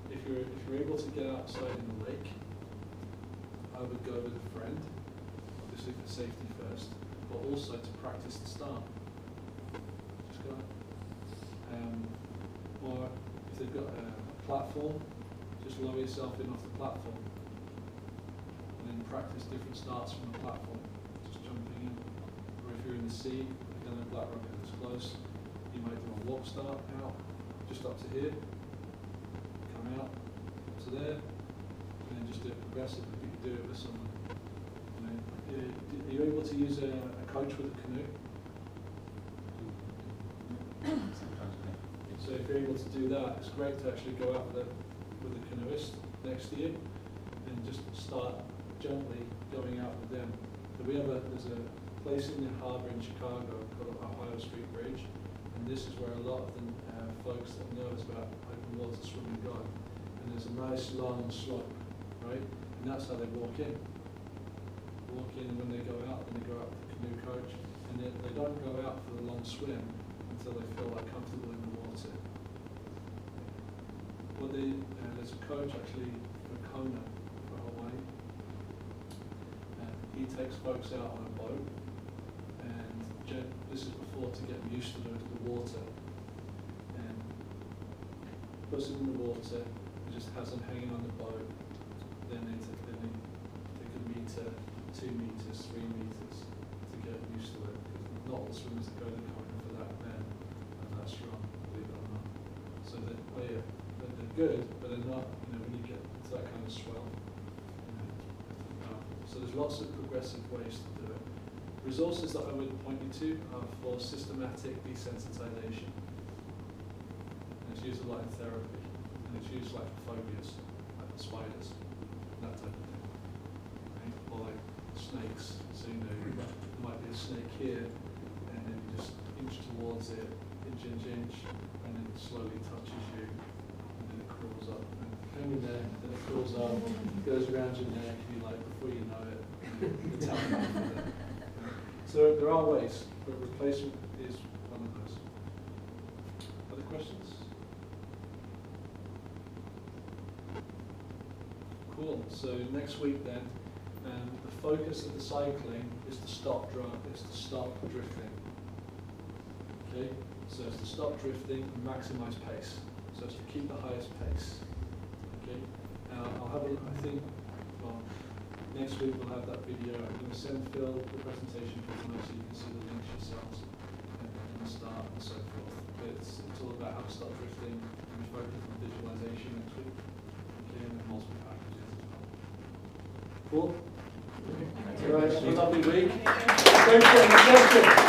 if you're able to get outside in the lake, I would go with a friend, obviously for safety first, but also to practice the start. Just go. Or if they've got a platform, just lower yourself in off the platform, and then practice different starts from the platform, just jumping in. Or if you're in the sea, again the black rock is close, you might do a walk start out, just up to here, come out to there, and then just do it progressively. You can do it with someone. Are you able to use a coach with a canoe? So if you're able to do that, it's great to actually go out with a canoeist next to you and just start gently going out with them. So there's a place in the harbour in Chicago called Ohio Street Bridge, and this is where a lot of the folks that are nervous about open water swimming go. And there's a nice long slope, right? And that's how they walk in. Walk in, and when they go out, then they go out with the canoe coach, and they don't go out for the long swim until they feel like comfortable in the water. Well, there's a coach actually for Kona, for Hawaii. He takes folks out on a boat, and this is before to get them used to the water. And puts them in the water, and just has them hanging on the boat. Then they take a meter, 2 meters, 3 meters to get used to it. Because not all swimmers that go to Kona for that then are that strong, believe it or not. So they're good, but they're not, when you get to that kind of swell. So there's lots of progressive ways to do it. Resources that I would point you to are for systematic desensitization. And it's used a lot in therapy. And it's used like for phobias, like for spiders, that type of thing. Right? Or like snakes. So there might be a snake here, and then you just inch towards it, inch, and then it slowly touches you, and then it crawls up. Hang in there, then it crawls up, goes around your neck, and you're like, before you know it, you're tapping off with it. So there are ways, but replacement is one of those. Other questions? Cool. So next week then, the focus of the cycling is to stop drifting. Okay? So it's to stop drifting and maximize pace. So it's to keep the highest pace. Okay? I'll have it, I think, well, next week we'll have that video. I'm going to send Phil the presentation for tonight so you can see the links yourselves and the start and so forth. But it's all about how to stop drifting, and we focus on visualization next week. Okay, and then multiple packages as well. Cool? All right, have a lovely week. Thanks for the attention.